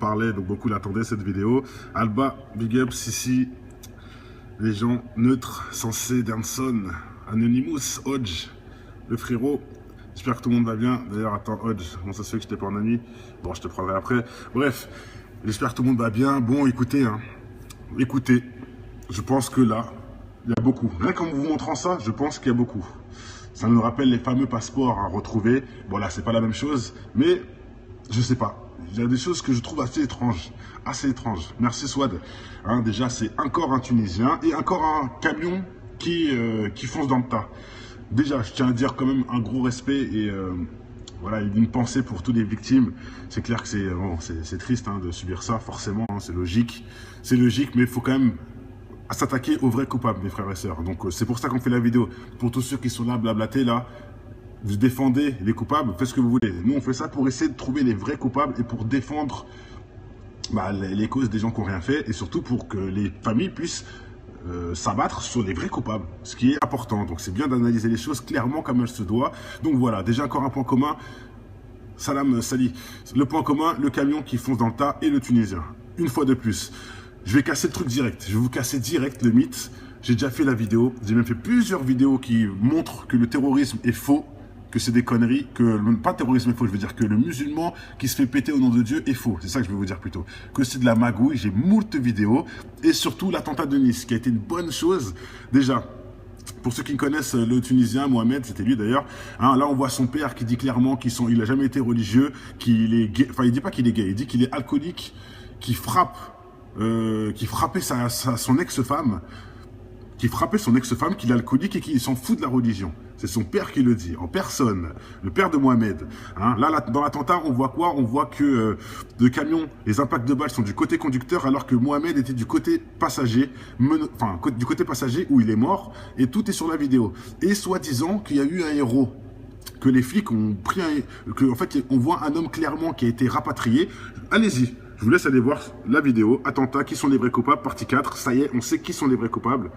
parlait, donc beaucoup l'attendaient cette vidéo. Alba, big up, Sissi, les gens neutres, Sensé, Danson, Anonymous, Hodge, le frérot. J'espère que tout le monde va bien. D'ailleurs, attends, Hodge, comment ça se fait que je t'ai pas en ami? Bon, je te prendrai après. Bref, j'espère que tout le monde va bien. Bon, écoutez, écoutez, je pense que là, il y a beaucoup. Rien qu'en vous montrant ça, je pense qu'il y a beaucoup. Ça me rappelle les fameux passeports à retrouver. Bon, là, c'est pas la même chose, mais je sais pas. Il y a des choses que je trouve assez étranges. Assez étranges. Merci, Swad. Déjà, c'est encore un Tunisien et encore un camion qui fonce dans le tas. Déjà, je tiens à dire quand même un gros respect et voilà, une pensée pour toutes les victimes. C'est clair que c'est triste de subir ça, forcément, c'est logique. C'est logique, mais il faut quand même s'attaquer aux vrais coupables, mes frères et sœurs. Donc c'est pour ça qu'on fait la vidéo. Pour tous ceux qui sont là, blablatés, là, vous défendez les coupables, faites ce que vous voulez. Nous, on fait ça pour essayer de trouver les vrais coupables et pour défendre les causes des gens qui n'ont rien fait et surtout pour que les familles puissent s'abattre sur les vrais coupables, ce qui est important. Donc c'est bien d'analyser les choses clairement comme elles se doivent. Donc voilà, déjà encore un point commun. Salam Sali. Le point commun, le camion qui fonce dans le tas et le Tunisien. Une fois de plus. Je vais casser le truc direct. Je vais vous casser direct le mythe. J'ai déjà fait la vidéo. J'ai même fait plusieurs vidéos qui montrent que le terrorisme est faux, que c'est des conneries, pas terrorisme est faux, je veux dire que le musulman qui se fait péter au nom de Dieu est faux. C'est ça que je vais vous dire plutôt. Que c'est de la magouille. J'ai moult vidéos. Et surtout l'attentat de Nice, qui a été une bonne chose. Déjà, pour ceux qui connaissent le Tunisien, Mohamed, c'était lui d'ailleurs. Là, on voit son père qui dit clairement qu'il n'a jamais été religieux, qu'il est gay. Enfin, il dit pas qu'il est gay, il dit qu'il est alcoolique, qui frappait son ex-femme, qu'il est alcoolique et qu'il s'en fout de la religion. C'est son père qui le dit, en personne, le père de Mohamed. Là, dans l'attentat, on voit quoi? On voit que le camion, les impacts de balles sont du côté conducteur, alors que Mohamed était du côté passager, du côté passager où il est mort, et tout est sur la vidéo. Et soi-disant qu'il y a eu un héros, que les flics ont pris en fait, on voit un homme clairement qui a été rapatrié. Allez-y. Je vous laisse aller voir la vidéo. Attentat, qui sont les vrais coupables? Partie 4. Ça y est, on sait qui sont les vrais coupables.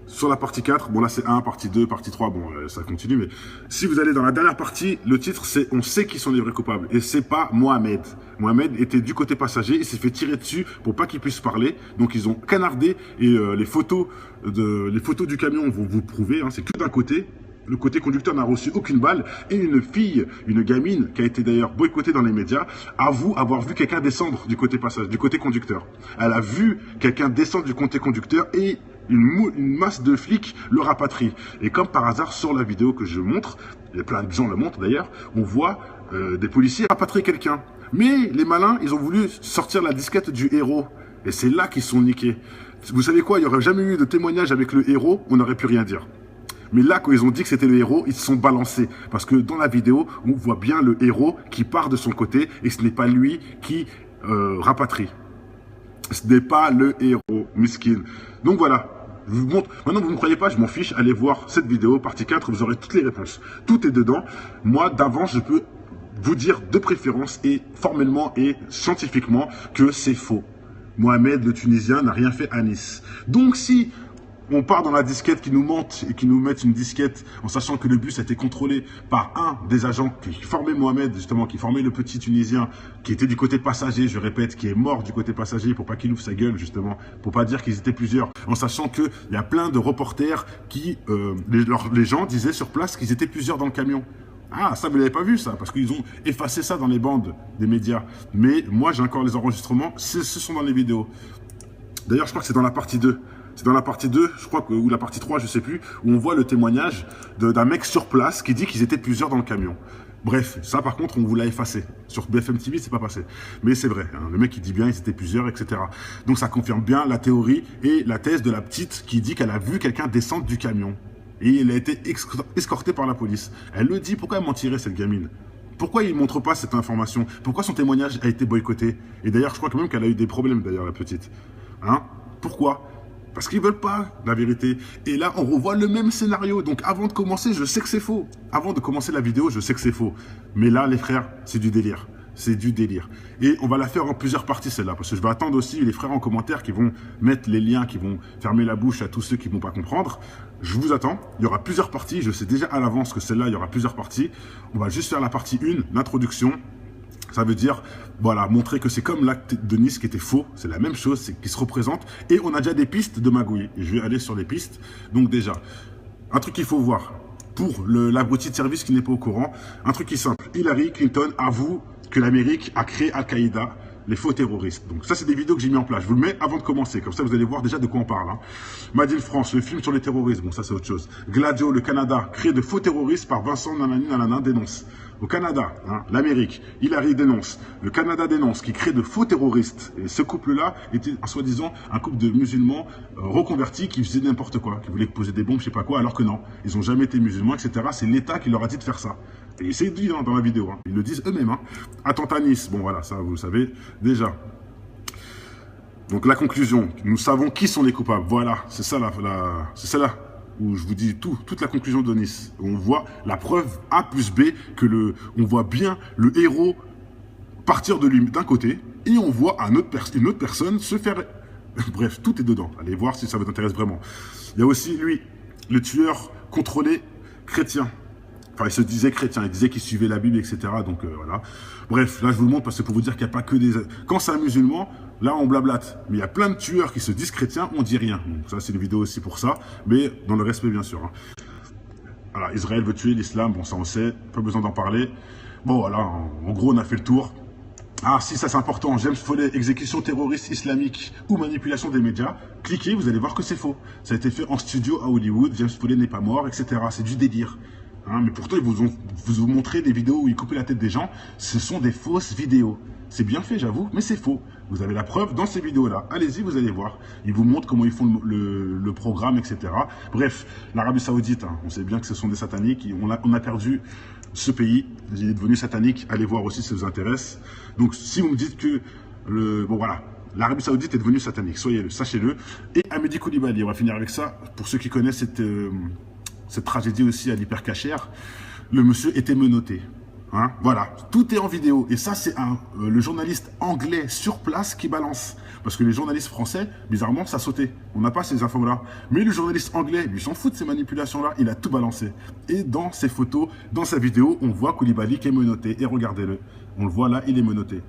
Sur la partie 4, bon là c'est 1, partie 2, partie 3, bon ça continue, mais si vous allez dans la dernière partie, le titre c'est « On sait qui sont les vrais coupables » et c'est pas Mohamed. Mohamed était du côté passager, il s'est fait tirer dessus pour pas qu'il puisse parler, donc ils ont canardé et les photos du camion vont vous prouver, c'est que d'un côté. Le côté conducteur n'a reçu aucune balle et une fille, une gamine qui a été d'ailleurs boycottée dans les médias, avoue avoir vu quelqu'un descendre du côté passage, du côté conducteur. Elle a vu quelqu'un descendre du côté conducteur et une masse de flics le rapatrie. Et comme par hasard, sur la vidéo que je montre, et plein de gens le montrent d'ailleurs, on voit des policiers rapatrier quelqu'un. Mais les malins, ils ont voulu sortir la disquette du héros. Et c'est là qu'ils sont niqués. Vous savez quoi, il n'y aurait jamais eu de témoignage avec le héros, on n'aurait pu rien dire. Mais là, quand ils ont dit que c'était le héros, ils se sont balancés. Parce que dans la vidéo, on voit bien le héros qui part de son côté et ce n'est pas lui qui rapatrie. Ce n'est pas le héros, miskin. Donc voilà, je vous montre. Maintenant, vous ne me croyez pas, je m'en fiche. Allez voir cette vidéo, partie 4, vous aurez toutes les réponses. Tout est dedans. Moi, d'avance, je peux vous dire de préférence et formellement et scientifiquement que c'est faux. Mohamed, le Tunisien, n'a rien fait à Nice. Donc si on part dans la disquette qui nous mente et qui nous met une disquette en sachant que le bus a été contrôlé par un des agents qui formait Mohamed, justement, qui formait le petit Tunisien, qui était du côté passager, je répète, qui est mort du côté passager pour pas qu'il ouvre sa gueule, justement, pour pas dire qu'ils étaient plusieurs, en sachant qu'il y a plein de reporters qui, les gens disaient sur place qu'ils étaient plusieurs dans le camion. Ah, ça, vous l'avez pas vu, ça, parce qu'ils ont effacé ça dans les bandes des médias. Mais moi, j'ai encore les enregistrements, ce sont dans les vidéos. D'ailleurs, je crois que c'est dans la partie 2. C'est dans la partie 2, je crois, ou la partie 3, je sais plus, où on voit le témoignage d'un mec sur place qui dit qu'ils étaient plusieurs dans le camion. Bref, ça par contre, on vous l'a effacé. Sur BFM TV, c'est pas passé. Mais c'est vrai, le mec il dit bien, ils étaient plusieurs, etc. Donc ça confirme bien la théorie et la thèse de la petite qui dit qu'elle a vu quelqu'un descendre du camion. Et elle a été escortée par la police. Elle le dit, pourquoi elle mentirait cette gamine? Pourquoi il ne montre pas cette information? Pourquoi son témoignage a été boycotté? Et d'ailleurs, je crois quand même qu'elle a eu des problèmes, d'ailleurs, la petite. Pourquoi? Parce qu'ils veulent pas la vérité. Et là, on revoit le même scénario. Donc avant de commencer, je sais que c'est faux. Avant de commencer la vidéo, je sais que c'est faux. Mais là, les frères, c'est du délire. C'est du délire. Et on va la faire en plusieurs parties, celle-là. Parce que je vais attendre aussi les frères en commentaire qui vont mettre les liens, qui vont fermer la bouche à tous ceux qui ne vont pas comprendre. Je vous attends. Il y aura plusieurs parties. Je sais déjà à l'avance que celle-là, il y aura plusieurs parties. On va juste faire la partie 1, l'introduction. Ça veut dire, voilà, montrer que c'est comme l'acte de Nice qui était faux, c'est la même chose, c'est qui se représente, et on a déjà des pistes de magouille. Je vais aller sur les pistes. Donc déjà, un truc qu'il faut voir, pour l'abruti de service qui n'est pas au courant, un truc qui est simple. Hillary Clinton avoue que l'Amérique a créé Al-Qaïda, les faux terroristes. Donc ça, c'est des vidéos que j'ai mis en place. Je vous le mets avant de commencer. Comme ça, vous allez voir déjà de quoi on parle. Hein. Made in France, le film sur les terroristes. Bon, ça, c'est autre chose. Gladio, le Canada, créé de faux terroristes par Vincent Nanani Nanana, dénonce. Au Canada, hein, l'Amérique, Hillary dénonce. Le Canada dénonce, qui crée de faux terroristes. Et ce couple-là était, soi-disant, un couple de musulmans reconvertis qui faisaient n'importe quoi, qui voulaient poser des bombes, je sais pas quoi, alors que non. Ils n'ont jamais été musulmans, etc. C'est l'État qui leur a dit de faire ça. Et c'est dit dans la vidéo, hein. Ils le disent eux-mêmes. Hein. Attentat Nice, bon voilà, ça vous le savez déjà. Donc la conclusion, nous savons qui sont les coupables. Voilà, c'est ça c'est ça là où je vous dis toute la conclusion de Nice. On voit la preuve A plus B que on voit bien le héros partir de lui d'un côté et on voit une autre personne se faire. Bref, tout est dedans. Allez voir si ça vous intéresse vraiment. Il y a aussi lui, le tueur contrôlé chrétien. Enfin, il se disait chrétien, il disait qu'il suivait la Bible, etc. Donc voilà. Bref, là je vous le montre parce que pour vous dire qu'il n'y a pas que des... Quand c'est un musulman, là on blablate. Mais il y a plein de tueurs qui se disent chrétiens, on dit rien. Donc ça c'est une vidéo aussi pour ça, mais dans le respect bien sûr. Hein. Voilà, Israël veut tuer l'islam, bon ça on sait, pas besoin d'en parler. Bon voilà, en gros on a fait le tour. Ah si, ça c'est important, James Foley, exécution terroriste islamique ou manipulation des médias. Cliquez, vous allez voir que c'est faux. Ça a été fait en studio à Hollywood, James Foley n'est pas mort, etc. C'est du délire. Hein, mais pourtant, ils vous ont montré des vidéos où ils coupaient la tête des gens. Ce sont des fausses vidéos. C'est bien fait, j'avoue, mais c'est faux. Vous avez la preuve dans ces vidéos-là. Allez-y, vous allez voir. Ils vous montrent comment ils font le programme, etc. Bref, l'Arabie Saoudite, hein, on sait bien que ce sont des sataniques. On a perdu ce pays. Il est devenu satanique. Allez voir aussi si ça vous intéresse. Donc, si vous me dites que... Bon, voilà. L'Arabie Saoudite est devenue satanique. Soyez-le, sachez-le. Et Hamedi Koulibaly, on va finir avec ça. Pour ceux qui connaissent cette tragédie aussi à l'hypercachère, le monsieur était menotté. Hein, voilà, tout est en vidéo. Et ça, c'est le journaliste anglais sur place qui balance. Parce que les journalistes français, bizarrement, ça sautait. On n'a pas ces infos-là. Mais le journaliste anglais, lui, s'en fout de ces manipulations-là. Il a tout balancé. Et dans ses photos, dans sa vidéo, on voit Koulibaly qui est menotté. Et regardez-le. On le voit là, il est menotté.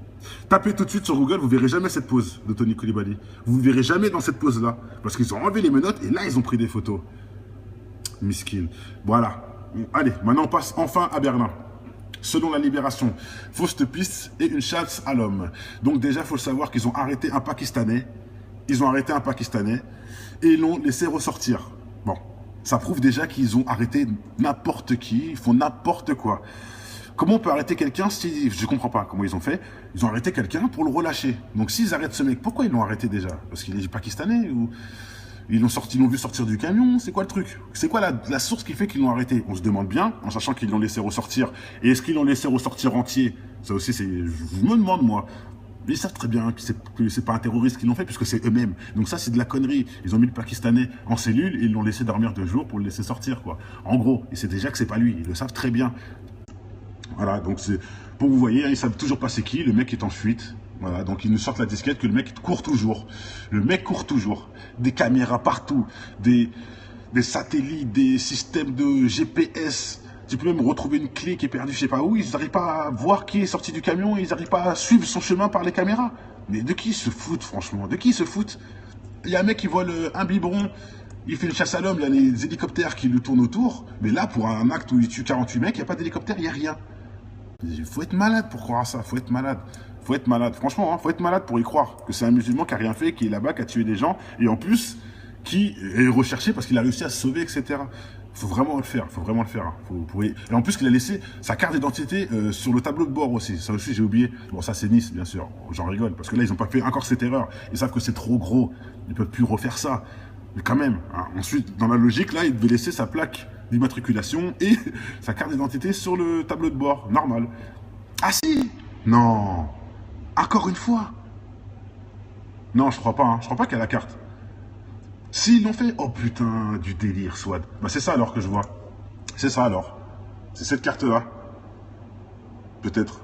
Tapez tout de suite sur Google, vous verrez jamais cette pose de Tony Koulibaly. Vous ne verrez jamais dans cette pose-là. Parce qu'ils ont enlevé les menottes et là, ils ont pris des photos. Miskin. Voilà. Allez, maintenant on passe enfin à Berlin. Selon la Libération, fausse piste et une chasse à l'homme. Donc déjà, il faut le savoir qu'ils ont arrêté un Pakistanais. Ils ont arrêté un Pakistanais et ils l'ont laissé ressortir. Bon, ça prouve déjà qu'ils ont arrêté n'importe qui, ils font n'importe quoi. Comment on peut arrêter quelqu'un si... Je ne comprends pas comment ils ont fait. Ils ont arrêté quelqu'un pour le relâcher. Donc s'ils arrêtent ce mec, pourquoi ils l'ont arrêté déjà? Parce qu'il est Pakistanais ou... Ils l'ont vu sortir du camion, c'est quoi le truc? C'est quoi la source qui fait qu'ils l'ont arrêté? On se demande bien, en sachant qu'ils l'ont laissé ressortir. Et est-ce qu'ils l'ont laissé ressortir entier? Ça aussi, je me demande, moi. Mais ils savent très bien que c'est pas un terroriste qui l'ont fait, puisque c'est eux-mêmes. Donc ça, c'est de la connerie. Ils ont mis le Pakistanais en cellule et ils l'ont laissé dormir 2 jours pour le laisser sortir, quoi. En gros, ils savent déjà que c'est pas lui. Ils le savent très bien. Voilà, donc c'est... Pour vous voyez, ils savent toujours pas c'est qui. Le mec est en fuite. Voilà, donc ils nous sortent la disquette que le mec court toujours. Le mec court toujours. Des caméras partout, des satellites, des systèmes de GPS. Tu peux même retrouver une clé qui est perdue, je sais pas où. Ils n'arrivent pas à voir qui est sorti du camion. Ils n'arrivent pas à suivre son chemin par les caméras. Mais de qui ils se foutent, franchement? De qui ils se foutent? Il y a un mec qui vole un biberon. Il fait une chasse à l'homme. Il y a les hélicoptères qui le tournent autour. Mais là, pour un acte où il tue 48 mecs, il n'y a pas d'hélicoptère, il n'y a rien. Il faut être malade pour croire à ça. Faut être malade. Faut être malade, franchement, hein, faut être malade pour y croire que c'est un musulman qui a rien fait, qui est là-bas, qui a tué des gens, et en plus, qui est recherché parce qu'il a réussi à se sauver, etc. Faut vraiment le faire, faut vraiment le faire. Hein. Et en plus qu'il a laissé sa carte d'identité sur le tableau de bord aussi, ça aussi j'ai oublié. Bon, ça c'est Nice, bien sûr, j'en rigole, parce que là ils n'ont pas fait encore cette erreur, ils savent que c'est trop gros, ils ne peuvent plus refaire ça. Mais quand même, hein. Ensuite, dans la logique, là, il devait laisser sa plaque d'immatriculation et sa carte d'identité sur le tableau de bord, normal. Ah si! Non! Encore une fois? Non, je crois pas, hein. Je crois pas qu'il y a la carte. S'ils l'ont fait, oh putain, du délire, Swad. Bah c'est ça alors que je vois. C'est ça alors. C'est cette carte-là. Peut-être.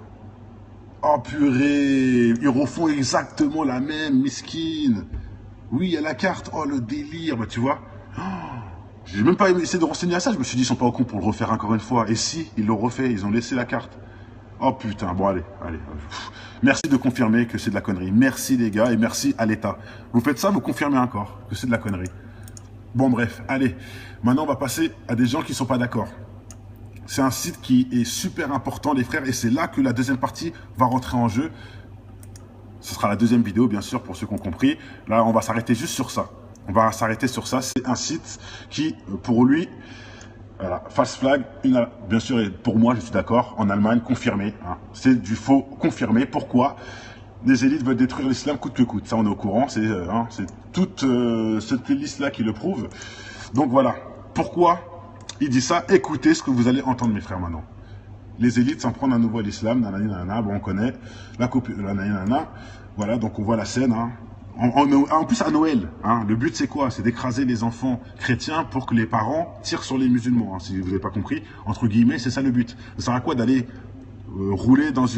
Oh purée, ils refont exactement la même, miskine. Oui, il y a la carte. Oh le délire, bah tu vois. Oh, j'ai même pas essayé de renseigner à ça, je me suis dit, ils sont pas au con pour le refaire encore une fois. Et si, ils l'ont refait, ils ont laissé la carte. Oh putain, bon allez, allez. Merci de confirmer que c'est de la connerie. Merci les gars et merci à l'État. Vous faites ça, vous confirmez encore que c'est de la connerie. Bon bref, allez. Maintenant on va passer à des gens qui ne sont pas d'accord. C'est un site qui est super important les frères et c'est là que la deuxième partie va rentrer en jeu. Ce sera la deuxième vidéo bien sûr pour ceux qui ont compris. Là on va s'arrêter juste sur ça. On va s'arrêter sur ça. C'est un site qui pour lui... Voilà, false flag, bien sûr, et pour moi, je suis d'accord, en Allemagne, confirmé. Hein, c'est du faux confirmé. Pourquoi? Les élites veulent détruire l'islam coûte que coûte. Ça, on est au courant. C'est toute cette liste-là qui le prouve. Donc voilà. Pourquoi il dit ça? Écoutez ce que vous allez entendre, mes frères, maintenant. Les élites s'en prennent à nouveau à l'islam. Nanana, bon, on connaît. La copie, nanana. Voilà, donc on voit la scène. Hein. En plus à Noël, hein, le but c'est quoi? C'est d'écraser les enfants chrétiens pour que les parents tirent sur les musulmans. Hein, si vous n'avez pas compris, entre guillemets, c'est ça le but. Ça sert à quoi d'aller rouler dans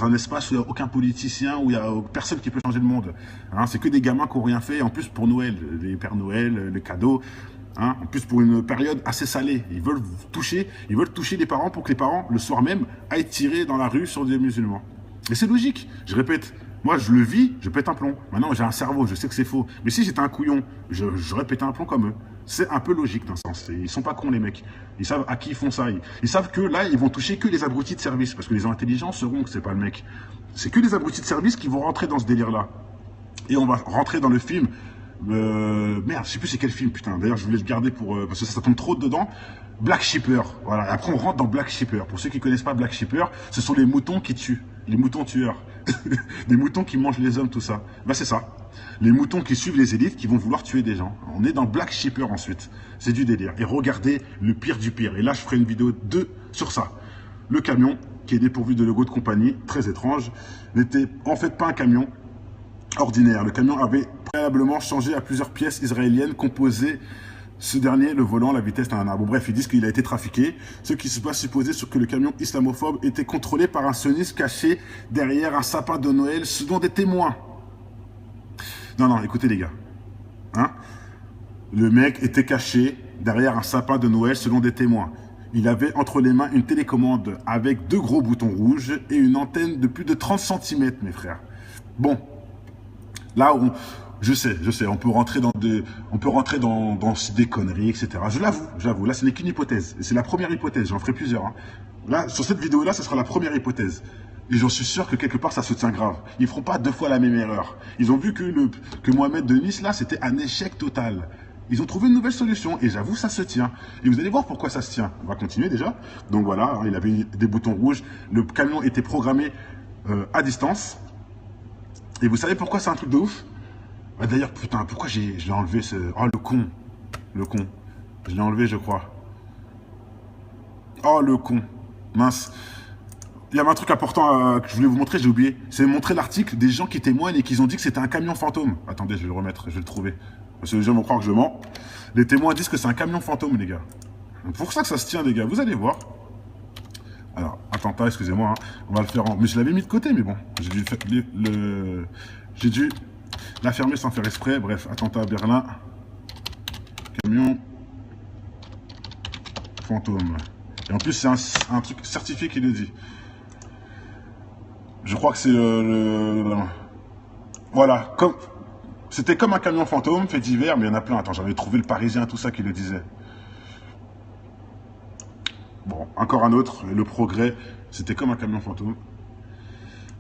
un espace où il n'y a aucun politicien, où il n'y a personne qui peut changer le monde, hein, c'est que des gamins qui n'ont rien fait, en plus pour Noël, les Pères Noël, les cadeaux, hein, en plus pour une période assez salée. Ils veulent toucher les parents pour que les parents, le soir même, aillent tirer dans la rue sur des musulmans. Et c'est logique, je répète. Moi, je le vis, je pète un plomb. Maintenant, j'ai un cerveau, je sais que c'est faux. Mais si j'étais un couillon, j'aurais pété un plomb comme eux. C'est un peu logique dans ce sens. Ils sont pas cons, les mecs. Ils savent à qui ils font ça. Ils savent que là, ils vont toucher que les abrutis de service. Parce que les intelligents sauront que c'est pas le mec. C'est que les abrutis de service qui vont rentrer dans ce délire-là. Et on va rentrer dans le film. Merde, je sais plus c'est quel film, putain. D'ailleurs, je voulais le garder parce que ça tombe trop dedans. Black Sheeper. Voilà. Et après, on rentre dans Black Sheeper. Pour ceux qui connaissent pas Black Sheeper, ce sont les moutons qui tuent. Les moutons tueurs. Des moutons qui mangent les hommes, tout ça. Ben c'est ça. Les moutons qui suivent les élites qui vont vouloir tuer des gens. On est dans Black Sheeper ensuite. C'est du délire. Et regardez le pire du pire. Et là, je ferai une vidéo 2 sur ça. Le camion, qui est dépourvu de logo de compagnie, très étrange, n'était en fait pas un camion ordinaire. Le camion avait préalablement changé à plusieurs pièces israéliennes composées. Ce dernier, le volant, la vitesse, bon bref, ils disent qu'il a été trafiqué. Ce qui se passe supposer sur que le camion islamophobe était contrôlé par un sioniste caché derrière un sapin de Noël, selon des témoins. Non, écoutez les gars. Hein? Le mec était caché derrière un sapin de Noël, selon des témoins. Il avait entre les mains une télécommande avec 2 gros boutons rouges et une antenne de plus de 30 cm, mes frères. Bon, là, je sais, on peut rentrer dans des conneries, etc. Je l'avoue, là ce n'est qu'une hypothèse. Et c'est la première hypothèse, j'en ferai plusieurs. Hein. Là, sur cette vidéo-là, ce sera la première hypothèse. Et j'en suis sûr que quelque part, ça se tient grave. Ils ne feront pas 2 fois la même erreur. Ils ont vu que Mohamed de Nice, là, c'était un échec total. Ils ont trouvé une nouvelle solution, et j'avoue, ça se tient. Et vous allez voir pourquoi ça se tient. On va continuer déjà. Donc voilà, hein, il avait des boutons rouges. Le camion était programmé à distance. Et vous savez pourquoi c'est un truc de ouf? D'ailleurs, putain, pourquoi je l'ai enlevé ce... Oh, le con. Je l'ai enlevé, je crois. Oh, le con. Mince. Il y avait un truc important que je voulais vous montrer, j'ai oublié. C'est montrer l'article des gens qui témoignent et qui ont dit que c'était un camion fantôme. Attendez, je vais le remettre, je vais le trouver. Parce que les gens vont croire que je mens. Les témoins disent que c'est un camion fantôme, les gars. C'est pour ça que ça se tient, les gars. Vous allez voir. Alors, attentat, excusez-moi. Hein. On va le faire en... Mais je l'avais mis de côté, mais bon. J'ai dû J'ai dû... la fermer sans faire exprès. Bref, attentat à Berlin. Camion fantôme. Et en plus, c'est un truc certifié qui le dit. Je crois que c'est voilà. C'était comme un camion fantôme, fait divers, mais il y en a plein. Attends, j'avais trouvé le Parisien, tout ça qui le disait. Bon, encore un autre. Le Progrès, c'était comme un camion fantôme.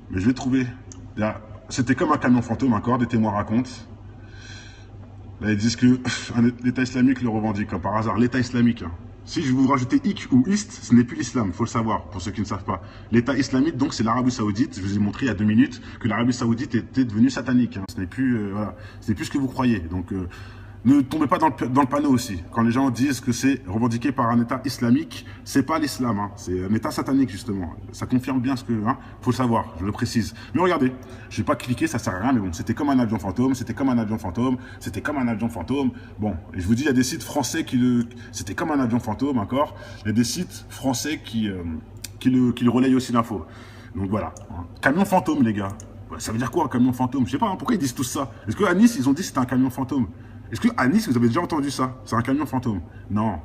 Mais je l'ai trouvé. C'était comme un camion fantôme, encore, des témoins racontent. Là, ils disent que l'État islamique le revendique, comme par hasard. L'État islamique. Hein. Si je vous rajoutez hic ou ist, ce n'est plus l'islam, il faut le savoir, pour ceux qui ne savent pas. L'État islamique, donc, c'est l'Arabie Saoudite. Je vous ai montré il y a 2 minutes que l'Arabie Saoudite était devenue satanique. Hein. Ce n'est plus, voilà, ce n'est plus ce que vous croyez. Donc, ne tombez pas dans le panneau aussi. Quand les gens disent que c'est revendiqué par un État islamique, c'est pas l'islam, hein. C'est un État satanique justement. Ça confirme bien ce que, hein, faut le savoir, je le précise. Mais regardez, je vais pas cliquer, ça sert à rien, mais bon, c'était comme un avion fantôme, c'était comme un avion fantôme, c'était comme un avion fantôme. Bon, et je vous dis, il y a des sites français c'était comme un avion fantôme encore. Il y a des sites français qui le relayent aussi l'info. Donc voilà, hein. Camion fantôme, les gars. Ça veut dire quoi un camion fantôme? Je sais pas, hein, pourquoi ils disent tous ça? Est-ce qu'à Nice, ils ont dit que c'était un camion fantôme? Est-ce qu'à Nice, vous avez déjà entendu ça? C'est un camion fantôme? Non.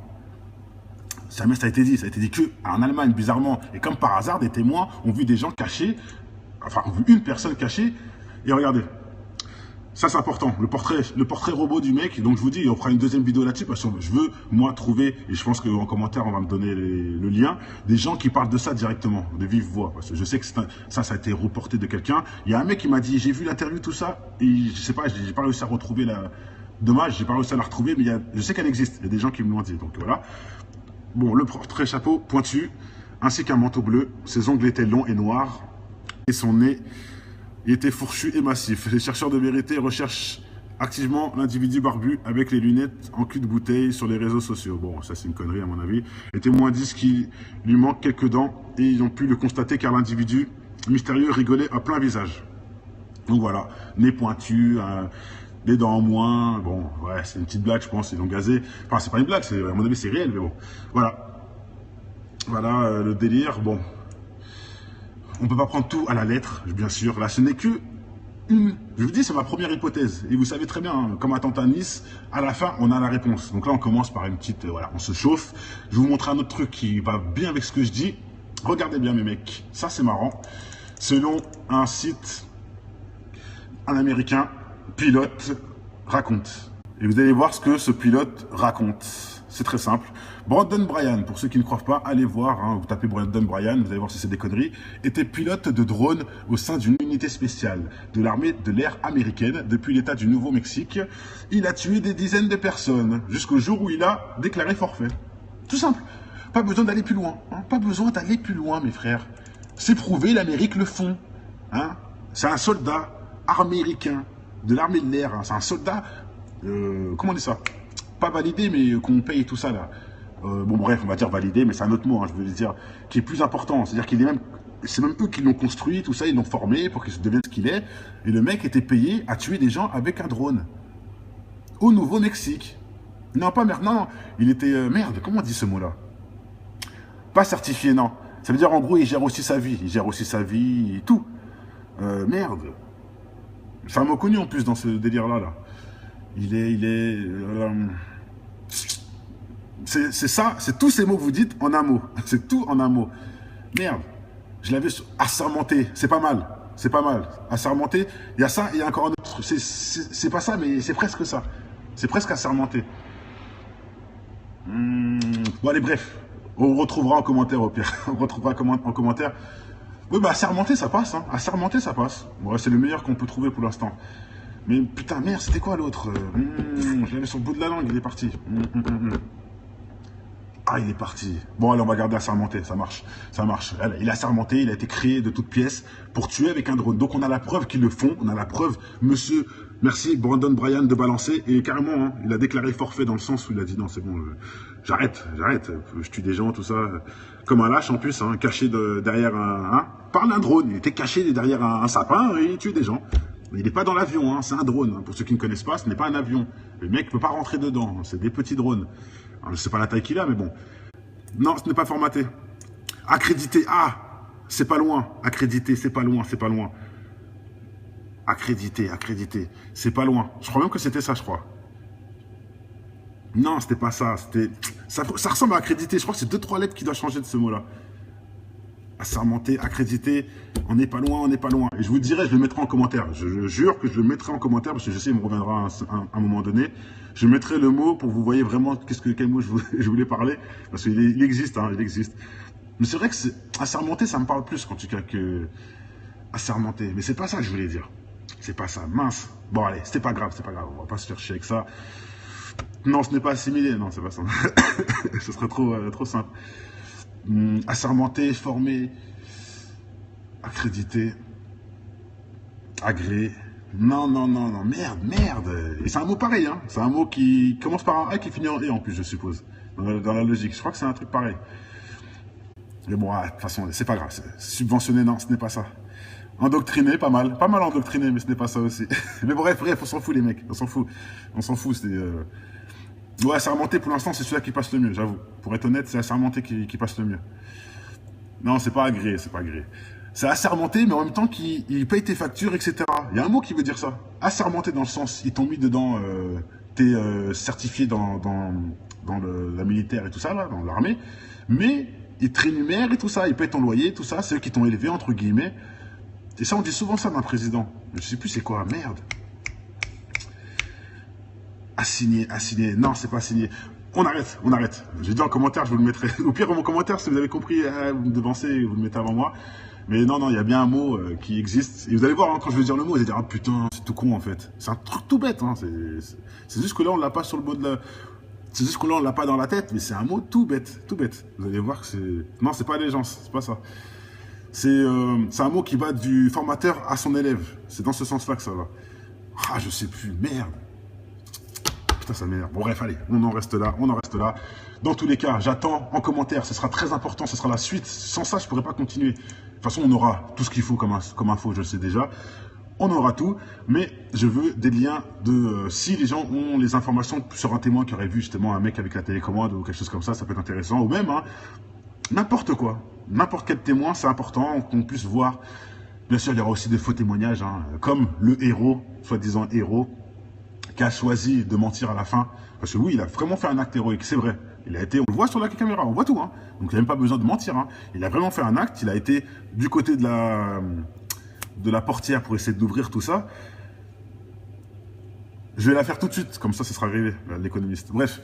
Jamais ça a été dit. Ça a été dit que en Allemagne, bizarrement. Et comme par hasard, des témoins ont vu des gens cachés, enfin, ont vu une personne cachée. Et regardez, ça c'est important, le portrait robot du mec. Donc je vous dis, on fera une deuxième vidéo là-dessus parce que je veux, moi, trouver, et je pense qu'en commentaire, on va me donner le lien, des gens qui parlent de ça directement, de vive voix. Parce que je sais que ça a été reporté de quelqu'un. Il y a un mec qui m'a dit, j'ai vu l'interview, tout ça, et je sais pas, j'ai pas réussi à retrouver la... Dommage, j'ai pas réussi à la retrouver, mais je sais qu'elle existe. Il y a des gens qui me l'ont dit, donc voilà. Bon, le portrait chapeau pointu, ainsi qu'un manteau bleu. Ses ongles étaient longs et noirs, et son nez était fourchu et massif. Les chercheurs de vérité recherchent activement l'individu barbu avec les lunettes en cul de bouteille sur les réseaux sociaux. Bon, ça c'est une connerie à mon avis. Les témoins disent qu'il lui manque quelques dents et ils ont pu le constater car l'individu mystérieux rigolait à plein visage. Donc voilà, nez pointu, des dents en moins. Bon, ouais, c'est une petite blague, je pense, ils l'ont gazé. Enfin, c'est pas une blague, à mon avis c'est réel, mais bon. Voilà. Voilà le délire. Bon. On ne peut pas prendre tout à la lettre, bien sûr. Là, ce n'est que une... Je vous dis, c'est ma première hypothèse. Et vous savez très bien, hein, comme attentat à Nice, à la fin, on a la réponse. Donc là, on commence par une petite... voilà, on se chauffe. Je vais vous montrer un autre truc qui va bien avec ce que je dis. Regardez bien, mes mecs. Ça, c'est marrant. Selon un site, un Américain, pilote, raconte. Et vous allez voir ce que ce pilote raconte. C'est très simple. Brandon Bryan, pour ceux qui ne croient pas, allez voir, hein, vous tapez Brandon Bryan, vous allez voir si c'est des conneries, était pilote de drone au sein d'une unité spéciale de l'armée de l'air américaine depuis l'État du Nouveau-Mexique. Il a tué des dizaines de personnes jusqu'au jour où il a déclaré forfait. Tout simple. Pas besoin d'aller plus loin. Hein, pas besoin d'aller plus loin, mes frères. C'est prouvé, l'Amérique le font. Hein. C'est un soldat américain de l'armée de l'air. Hein. C'est un soldat, comment on dit ça? Pas validé, mais qu'on paye tout ça là. Bon bref, on va dire validé, mais c'est un autre mot, hein, je veux dire, qui est plus important. C'est-à-dire qu'il est même, c'est même eux qui l'ont construit, tout ça, ils l'ont formé pour qu'il devienne ce qu'il est. Et le mec était payé à tuer des gens avec un drone. Au Nouveau-Mexique. Non, pas merde, non, il était, merde, comment on dit ce mot-là? Pas certifié, non. Ça veut dire en gros, il gère aussi sa vie. Il gère aussi sa vie et tout. Merde. C'est un mot connu en plus dans ce délire-là, là. C'est ça, c'est tous ces mots que vous dites en un mot. C'est tout en un mot. Merde, je l'avais assermenté, c'est pas mal. C'est pas mal. Assermenté, il y a ça et il y a encore un autre. C'est pas ça, mais c'est presque ça. C'est presque assermenté. Bon, allez, bref. On retrouvera en commentaire au pire. On retrouvera en commentaire. Oui, bah, assermenté, ça passe. Hein. Assermenté, ça passe. Ouais, c'est le meilleur qu'on peut trouver pour l'instant. Mais putain, merde, c'était quoi l'autre? Je l'avais sur le bout de la langue, il est parti. Ah, il est parti. Bon, allez, on va garder assermenté, ça marche. Ça marche. Il a assermenté, il a été créé de toutes pièces pour tuer avec un drone. Donc, on a la preuve qu'ils le font. On a la preuve, monsieur, merci, Brandon Bryan, de balancer. Et carrément, hein, il a déclaré forfait dans le sens où il a dit non, c'est bon, j'arrête. Je tue des gens, tout ça. Comme un lâche en plus, hein, caché derrière par un drone. Il était caché derrière un sapin et il tuait des gens. Il n'est pas dans l'avion, hein, c'est un drone. Pour ceux qui ne connaissent pas, ce n'est pas un avion. Le mec ne peut pas rentrer dedans, c'est des petits drones. Alors, je ne sais pas la taille qu'il a, mais bon. Non, ce n'est pas formaté. Accrédité, c'est pas loin. Accrédité, c'est pas loin, c'est pas loin. Accrédité, c'est pas loin. Je crois même que c'était ça, je crois. Non, c'était pas ça. Ça ressemble à accrédité. Je crois que c'est 2-3 lettres qui doivent changer de ce mot-là. Assermenté, accrédité, on n'est pas loin, on n'est pas loin. Et je vous dirai, je le mettrai en commentaire. Je jure que je le mettrai en commentaire parce que je sais, il me reviendra à un moment donné. Je mettrai le mot pour que vous voyez vraiment quel mot je voulais parler. Parce qu'il existe, hein, il existe. Mais c'est vrai que assermenté, ça me parle plus en tout cas que assermenté. Mais c'est pas ça que je voulais dire. C'est pas ça, mince. Bon allez, c'est pas grave, on va pas se faire chier avec ça. Non, ce n'est pas assimilé, non, c'est pas ça. Ce serait trop simple. Assermenté, formé, accrédité, agréé. Non, merde. Et c'est un mot pareil, hein. C'est un mot qui commence par un A qui finit en E en plus, je suppose. Dans la logique. Je crois que c'est un truc pareil. Mais bon, de toute façon, c'est pas grave. Subventionné, non, ce n'est pas ça. Endoctriné, pas mal. Pas mal endoctriné, mais ce n'est pas ça aussi. Mais bref, on s'en fout, les mecs. On s'en fout, c'est... Ouais, assermenté, pour l'instant, c'est celui-là qui passe le mieux, j'avoue. Pour être honnête, c'est assermenté qui passe le mieux. Non, c'est pas agréé. C'est assermenté, mais en même temps qu'il paye tes factures, etc. Il y a un mot qui veut dire ça. Assermenté dans le sens, ils t'ont mis dedans, t'es certifié dans dans la militaire et tout ça, là, dans l'armée, mais ils te rémunèrent et tout ça, ils payent ton loyer, tout ça, c'est eux qui t'ont élevé, entre guillemets. Et ça, on dit souvent ça d'un président. Je sais plus c'est quoi, merde. Assigné. Non, c'est pas assigné. On arrête. J'ai dit en commentaire, je vous le mettrai. Au pire, en commentaire, si vous avez compris, vous me devancez, vous le mettez avant moi. Mais non, il y a bien un mot qui existe. Et vous allez voir, hein, quand je vais dire le mot, vous allez dire, ah putain, c'est tout con en fait. C'est un truc tout bête. Hein. C'est juste que là, on l'a pas sur le bout de la... C'est juste que là, on l'a pas dans la tête, mais c'est un mot tout bête. Vous allez voir que c'est... Non, c'est pas allégeance, c'est pas ça. C'est un mot qui va du formateur à son élève. C'est dans ce sens-là que ça va. Ah, je sais plus, merde. Putain, ça m'énerve. Bon, bref, allez, on en reste là. Dans tous les cas, j'attends en commentaire. Ce sera très important, ce sera la suite. Sans ça, je pourrais pas continuer. De toute façon, on aura tout ce qu'il faut comme info, je le sais déjà. On aura tout, mais je veux des liens de... si les gens ont les informations sur un témoin qui aurait vu justement un mec avec la télécommande ou quelque chose comme ça peut être intéressant. Ou même, hein, n'importe quoi. N'importe quel témoin, c'est important qu'on puisse voir. Bien sûr, il y aura aussi des faux témoignages, hein, comme le héros, soi-disant héros, qui a choisi de mentir à la fin. Parce que oui, il a vraiment fait un acte héroïque, c'est vrai. Il a été, on le voit sur la caméra, on voit tout. Hein. Donc il n'y a même pas besoin de mentir. Hein. Il a vraiment fait un acte, il a été du côté de la portière pour essayer d'ouvrir tout ça. Je vais la faire tout de suite, comme ça, ce sera arrivé, l'économiste. Bref,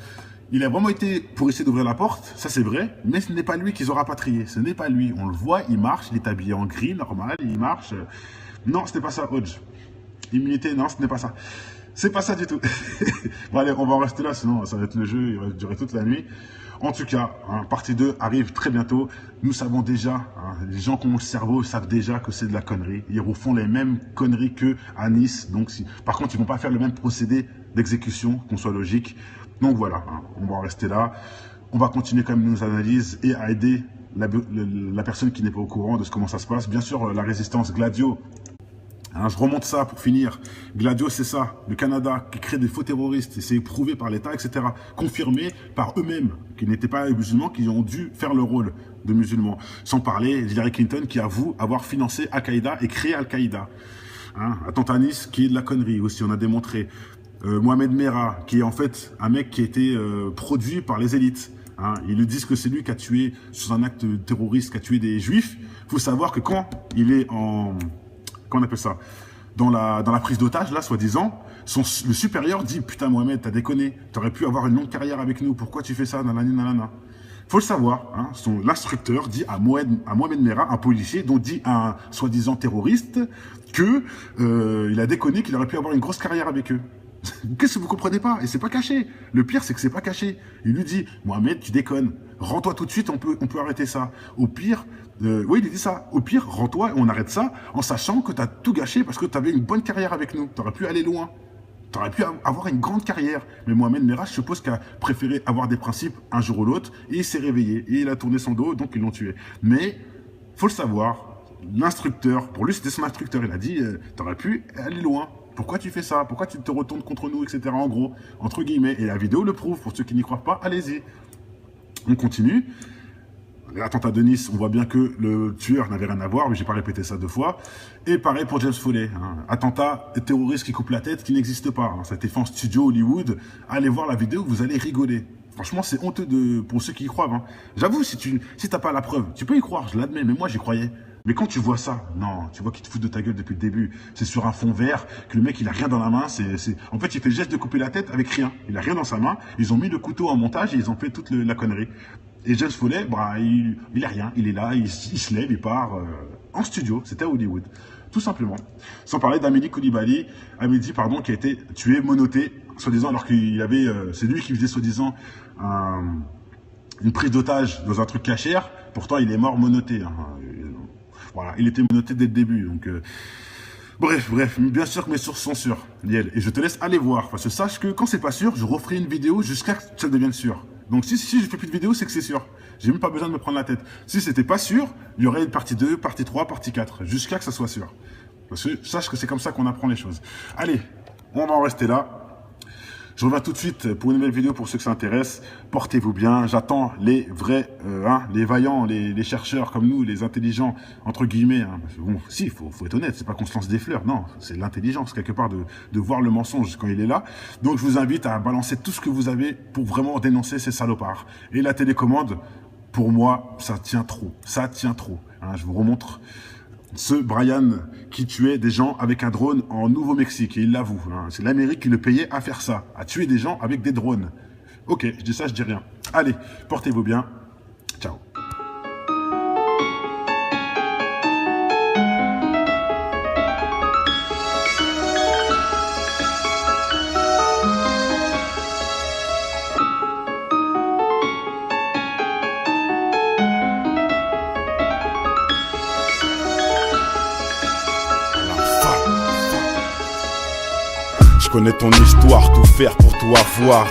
il a vraiment été pour essayer d'ouvrir la porte, ça c'est vrai, mais ce n'est pas lui qu'ils ont rapatrié. Ce n'est pas lui. On le voit, il marche, il est habillé en gris, normal, il marche. Non, ce n'est pas ça, Hodge. Immunité, non, ce n'est pas ça. C'est pas ça du tout. Bon allez, on va en rester là, sinon ça va être le jeu, il va durer toute la nuit. En tout cas, hein, partie 2 arrive très bientôt. Nous savons déjà, hein, les gens qui ont le cerveau savent déjà que c'est de la connerie. Ils refont les mêmes conneries qu'à Nice. Donc, par contre, ils vont pas faire le même procédé d'exécution, qu'on soit logique. Donc voilà, hein, on va en rester là. On va continuer quand même nos analyses et à aider la personne qui n'est pas au courant de comment ça se passe. Bien sûr, la résistance Gladio. Hein, je remonte ça pour finir. Gladio, c'est ça. Le Canada qui crée des faux terroristes. Et c'est prouvé par l'État, etc. Confirmé par eux-mêmes, qui n'étaient pas musulmans, qui ont dû faire le rôle de musulmans. Sans parler Hillary Clinton qui avoue avoir financé Al-Qaïda et créé Al-Qaïda. Hein, attentat à Nice, qui est de la connerie aussi, on a démontré. Mohamed Merah, qui est en fait un mec qui a été produit par les élites. Hein, ils lui disent que c'est lui qui a tué, sur un acte terroriste, qui a tué des juifs. Il faut savoir que quand il est en... Comment on appelle ça, dans la prise d'otage, là, soi-disant, le supérieur dit « Putain, Mohamed, t'as déconné, t'aurais pu avoir une longue carrière avec nous, pourquoi tu fais ça, nanana ?» Faut le savoir, hein, l'instructeur dit à Mohamed Merah, un policier, dont dit un soi-disant terroriste, que il a déconné, qu'il aurait pu avoir une grosse carrière avec eux. Qu'est-ce que vous comprenez pas? Et c'est pas caché. Le pire, c'est que c'est pas caché. Il lui dit, Mohamed, tu déconnes. Rends-toi tout de suite, on peut arrêter ça. Au pire, oui, il dit ça. Au pire, rends-toi et on arrête ça en sachant que tu as tout gâché parce que tu avais une bonne carrière avec nous. Tu aurais pu aller loin. Tu aurais pu avoir une grande carrière. Mais Mohamed Merah, je suppose qu'il a préféré avoir des principes un jour ou l'autre et il s'est réveillé et il a tourné son dos, donc ils l'ont tué. Mais, faut le savoir, l'instructeur, pour lui, c'était son instructeur. Il a dit, tu aurais pu aller loin. Pourquoi tu fais ça? Pourquoi tu te retournes contre nous, etc. En gros, entre guillemets. Et la vidéo le prouve. Pour ceux qui n'y croient pas, allez-y. On continue. L'attentat de Nice, on voit bien que le tueur n'avait rien à voir, mais j'ai pas répété ça 2 fois. Et pareil pour James Foley. Hein. Attentat terroriste qui coupe la tête, qui n'existe pas. Hein. Ça a été fait en studio Hollywood. Allez voir la vidéo, vous allez rigoler. Franchement, c'est honteux pour ceux qui y croient. Hein. J'avoue, si t'as pas la preuve, tu peux y croire, je l'admets, mais moi j'y croyais. Mais quand tu vois ça, non, tu vois qu'il te fout de ta gueule depuis le début. C'est sur un fond vert, que le mec il a rien dans la main. En fait, il fait le geste de couper la tête avec rien. Il a rien dans sa main. Ils ont mis le couteau en montage et ils ont fait toute la connerie. Et James Foley, bah, il a rien. Il est là, il se lève, il part en studio. C'était à Hollywood, tout simplement. Sans parler d'Amélie Coulibaly, qui a été tué, menotté, soi-disant, alors qu'il avait, c'est lui qui faisait soi-disant une prise d'otage dans un truc cachère. Pourtant, il est mort menotté. Hein. Voilà, il était menotté dès le début, donc... Bref, bien sûr que mes sources sont sûres, Liel. Et je te laisse aller voir, parce que sache que quand c'est pas sûr, je referai une vidéo jusqu'à ce que ça devienne sûr. Donc si je fais plus de vidéos, c'est que c'est sûr. J'ai même pas besoin de me prendre la tête. Si c'était pas sûr, il y aurait une partie 2, partie 3, partie 4, jusqu'à que ça soit sûr. Parce que sache que c'est comme ça qu'on apprend les choses. Allez, on va en rester là. Je reviens tout de suite pour une nouvelle vidéo pour ceux que ça intéresse. Portez-vous bien. J'attends les vrais, les vaillants, les chercheurs comme nous, les intelligents, entre guillemets. Bon, si, faut être honnête. C'est pas qu'on se lance des fleurs. Non, c'est l'intelligence, quelque part, de voir le mensonge quand il est là. Donc, je vous invite à balancer tout ce que vous avez pour vraiment dénoncer ces salopards. Et la télécommande, pour moi, ça tient trop. Ça tient trop. Je vous remontre ce Brian qui tuait des gens avec un drone en Nouveau-Mexique, et il l'avoue. C'est l'Amérique qui le payait à faire ça, à tuer des gens avec des drones. Ok, je dis ça, je dis rien. Allez, portez-vous bien. Ciao. Je connais ton histoire, tout faire pour tout avoir.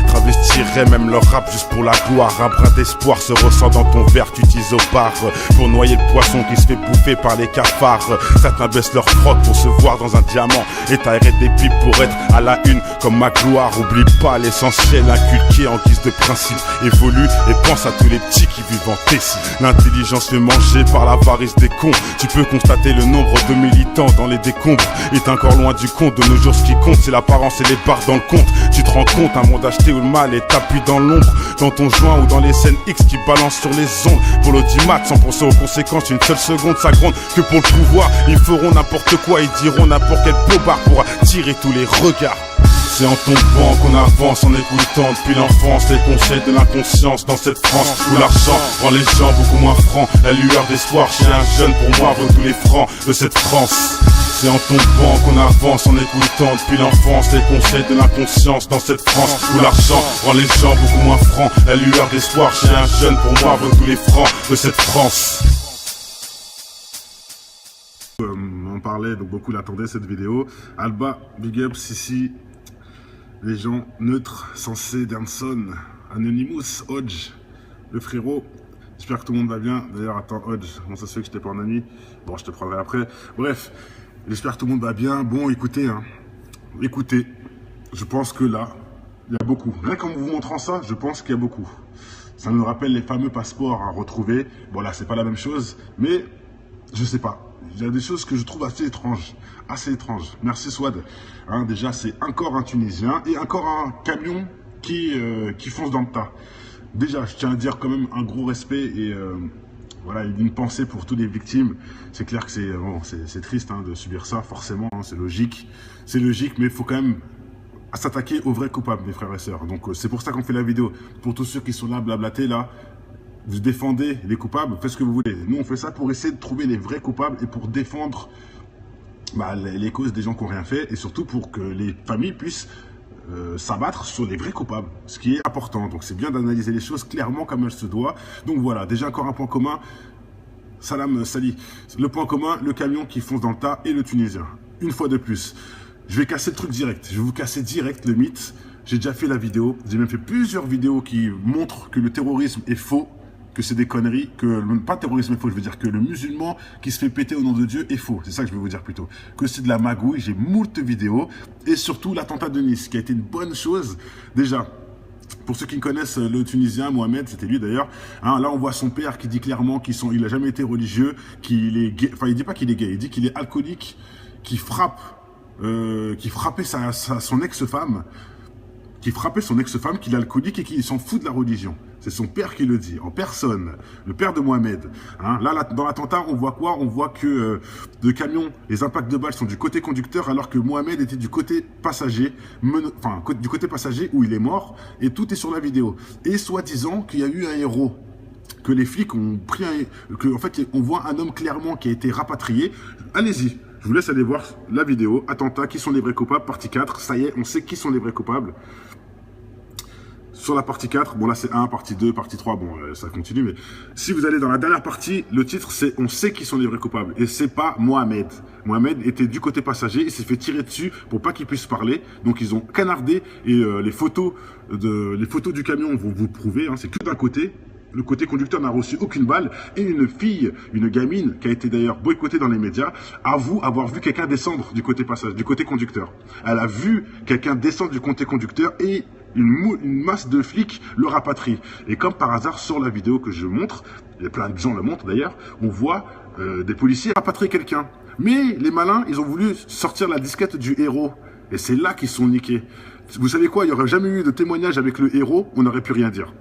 Travestirais même leur rap juste pour la gloire. Un brin d'espoir se ressent dans ton verre, tu utilises au bar pour noyer le poisson qui se fait bouffer par les cafards. Certains baissent leur froc pour se voir dans un diamant et t'arrêtes des pipes pour être à la une comme ma gloire. Oublie pas l'essentiel inculqué en guise de principe. Évolue et pense à tous les petits qui vivent en Tessie. L'intelligence fait manger par l'avarice des cons. Tu peux constater le nombre de militants dans les décombres est encore loin du compte. De nos jours, ce qui compte, c'est l'apparence et les barres dans le compte. Tu te rends compte, un monde acheté où le mal est tapis dans l'ombre, dans ton joint ou dans les scènes X qui balancent sur les ondes. Pour l'audimat, sans penser aux conséquences, une seule seconde, ça gronde que pour le pouvoir. Ils feront n'importe quoi, ils diront n'importe quel pobard pour attirer tous les regards. C'est en tombant qu'on avance, en écoutant depuis l'enfance les conseils de l'inconscience dans cette France où l'argent rend les gens beaucoup moins francs. La lueur d'espoir chez un jeune pour moi vaut tous les francs de cette France. C'est en tombant qu'on avance, en écoutant depuis l'enfance les conseils de l'inconscience dans cette France où l'argent rend les gens beaucoup moins francs. La lueur d'espoir chez un jeune pour moi vaut tous les francs de cette France. On parlait, donc beaucoup l'attendaient cette vidéo. Alba, Big Up, Sissi, les gens neutres, Sensé, Danson, Anonymous, Hodge, le frérot. J'espère que tout le monde va bien. D'ailleurs, attends, Hodge, comment ça se fait que je t'ai pas en ami? Bon, je te prendrai après. Bref, j'espère que tout le monde va bien. Bon, écoutez, écoutez, je pense que là, il y a beaucoup. Rien qu'en vous montrant ça, je pense qu'il y a beaucoup. Ça nous rappelle les fameux passeports à retrouver. Bon, là, c'est pas la même chose, mais je sais pas. Il y a des choses que je trouve assez étranges. Assez étranges. Merci Swad. Déjà, c'est encore un Tunisien et encore un camion qui fonce dans le tas. Déjà, je tiens à dire quand même un gros respect et voilà, une pensée pour toutes les victimes. C'est clair que c'est triste de subir ça, forcément, c'est logique. C'est logique, mais il faut quand même s'attaquer aux vrais coupables, mes frères et sœurs. Donc c'est pour ça qu'on fait la vidéo. Pour tous ceux qui sont là, blablatés, là, vous défendez les coupables, faites ce que vous voulez. Nous, on fait ça pour essayer de trouver les vrais coupables et pour défendre les causes des gens qui n'ont rien fait et surtout pour que les familles puissent s'abattre sur les vrais coupables, ce qui est important. Donc c'est bien d'analyser les choses clairement comme elles se doivent. Donc voilà, déjà encore un point commun. Salam Sali. Le point commun, le camion qui fonce dans le tas et le Tunisien. Une fois de plus, je vais casser le truc direct. Je vais vous casser direct le mythe. J'ai déjà fait la vidéo. J'ai même fait plusieurs vidéos qui montrent que le terrorisme est faux, que c'est des conneries, que pas terrorisme est faux, je veux dire que le musulman qui se fait péter au nom de Dieu est faux. C'est ça que je veux vous dire plutôt. Que c'est de la magouille. J'ai moult vidéos et surtout l'attentat de Nice qui a été une bonne chose. Déjà, pour ceux qui connaissent le Tunisien, Mohamed, c'était lui d'ailleurs. Là, on voit son père qui dit clairement il n'a jamais été religieux, qu'il est gay. Enfin, il dit pas qu'il est gay, il dit qu'il est alcoolique, qui frappait son ex-femme. Qui frappait son ex-femme, qu'il est alcoolique et qu'il s'en fout de la religion. C'est son père qui le dit, en personne. Le père de Mohamed. Là, dans l'attentat, on voit quoi? On voit que le camion, les impacts de balles sont du côté conducteur, alors que Mohamed était du côté passager, du côté passager où il est mort, et tout est sur la vidéo. Et soi-disant qu'il y a eu un héros, que les flics ont pris en fait, on voit un homme clairement qui a été rapatrié. Allez-y. Je vous laisse aller voir la vidéo. Attentat, qui sont les vrais coupables? Partie 4. Ça y est, on sait qui sont les vrais coupables. Sur la partie 4, bon là c'est 1, partie 2, partie 3, bon ça continue, mais si vous allez dans la dernière partie, le titre c'est « On sait qui sont les vrais coupables » et c'est pas Mohamed. Mohamed était du côté passager, il s'est fait tirer dessus pour pas qu'il puisse parler, donc ils ont canardé et les photos du camion vont vous prouver, c'est que d'un côté, Le côté conducteur n'a reçu aucune balle et une fille, une gamine, qui a été d'ailleurs boycottée dans les médias, avoue avoir vu quelqu'un descendre du côté passage, du côté conducteur. Elle a vu quelqu'un descendre du côté conducteur et une masse de flics le rapatrie. Et comme par hasard, sur la vidéo que je montre, et plein de gens le montrent d'ailleurs, on voit des policiers rapatrier quelqu'un. Mais les malins, ils ont voulu sortir la disquette du héros. Et c'est là qu'ils sont niqués. Vous savez quoi, il n'y aurait jamais eu de témoignage avec le héros, on n'aurait pu rien dire.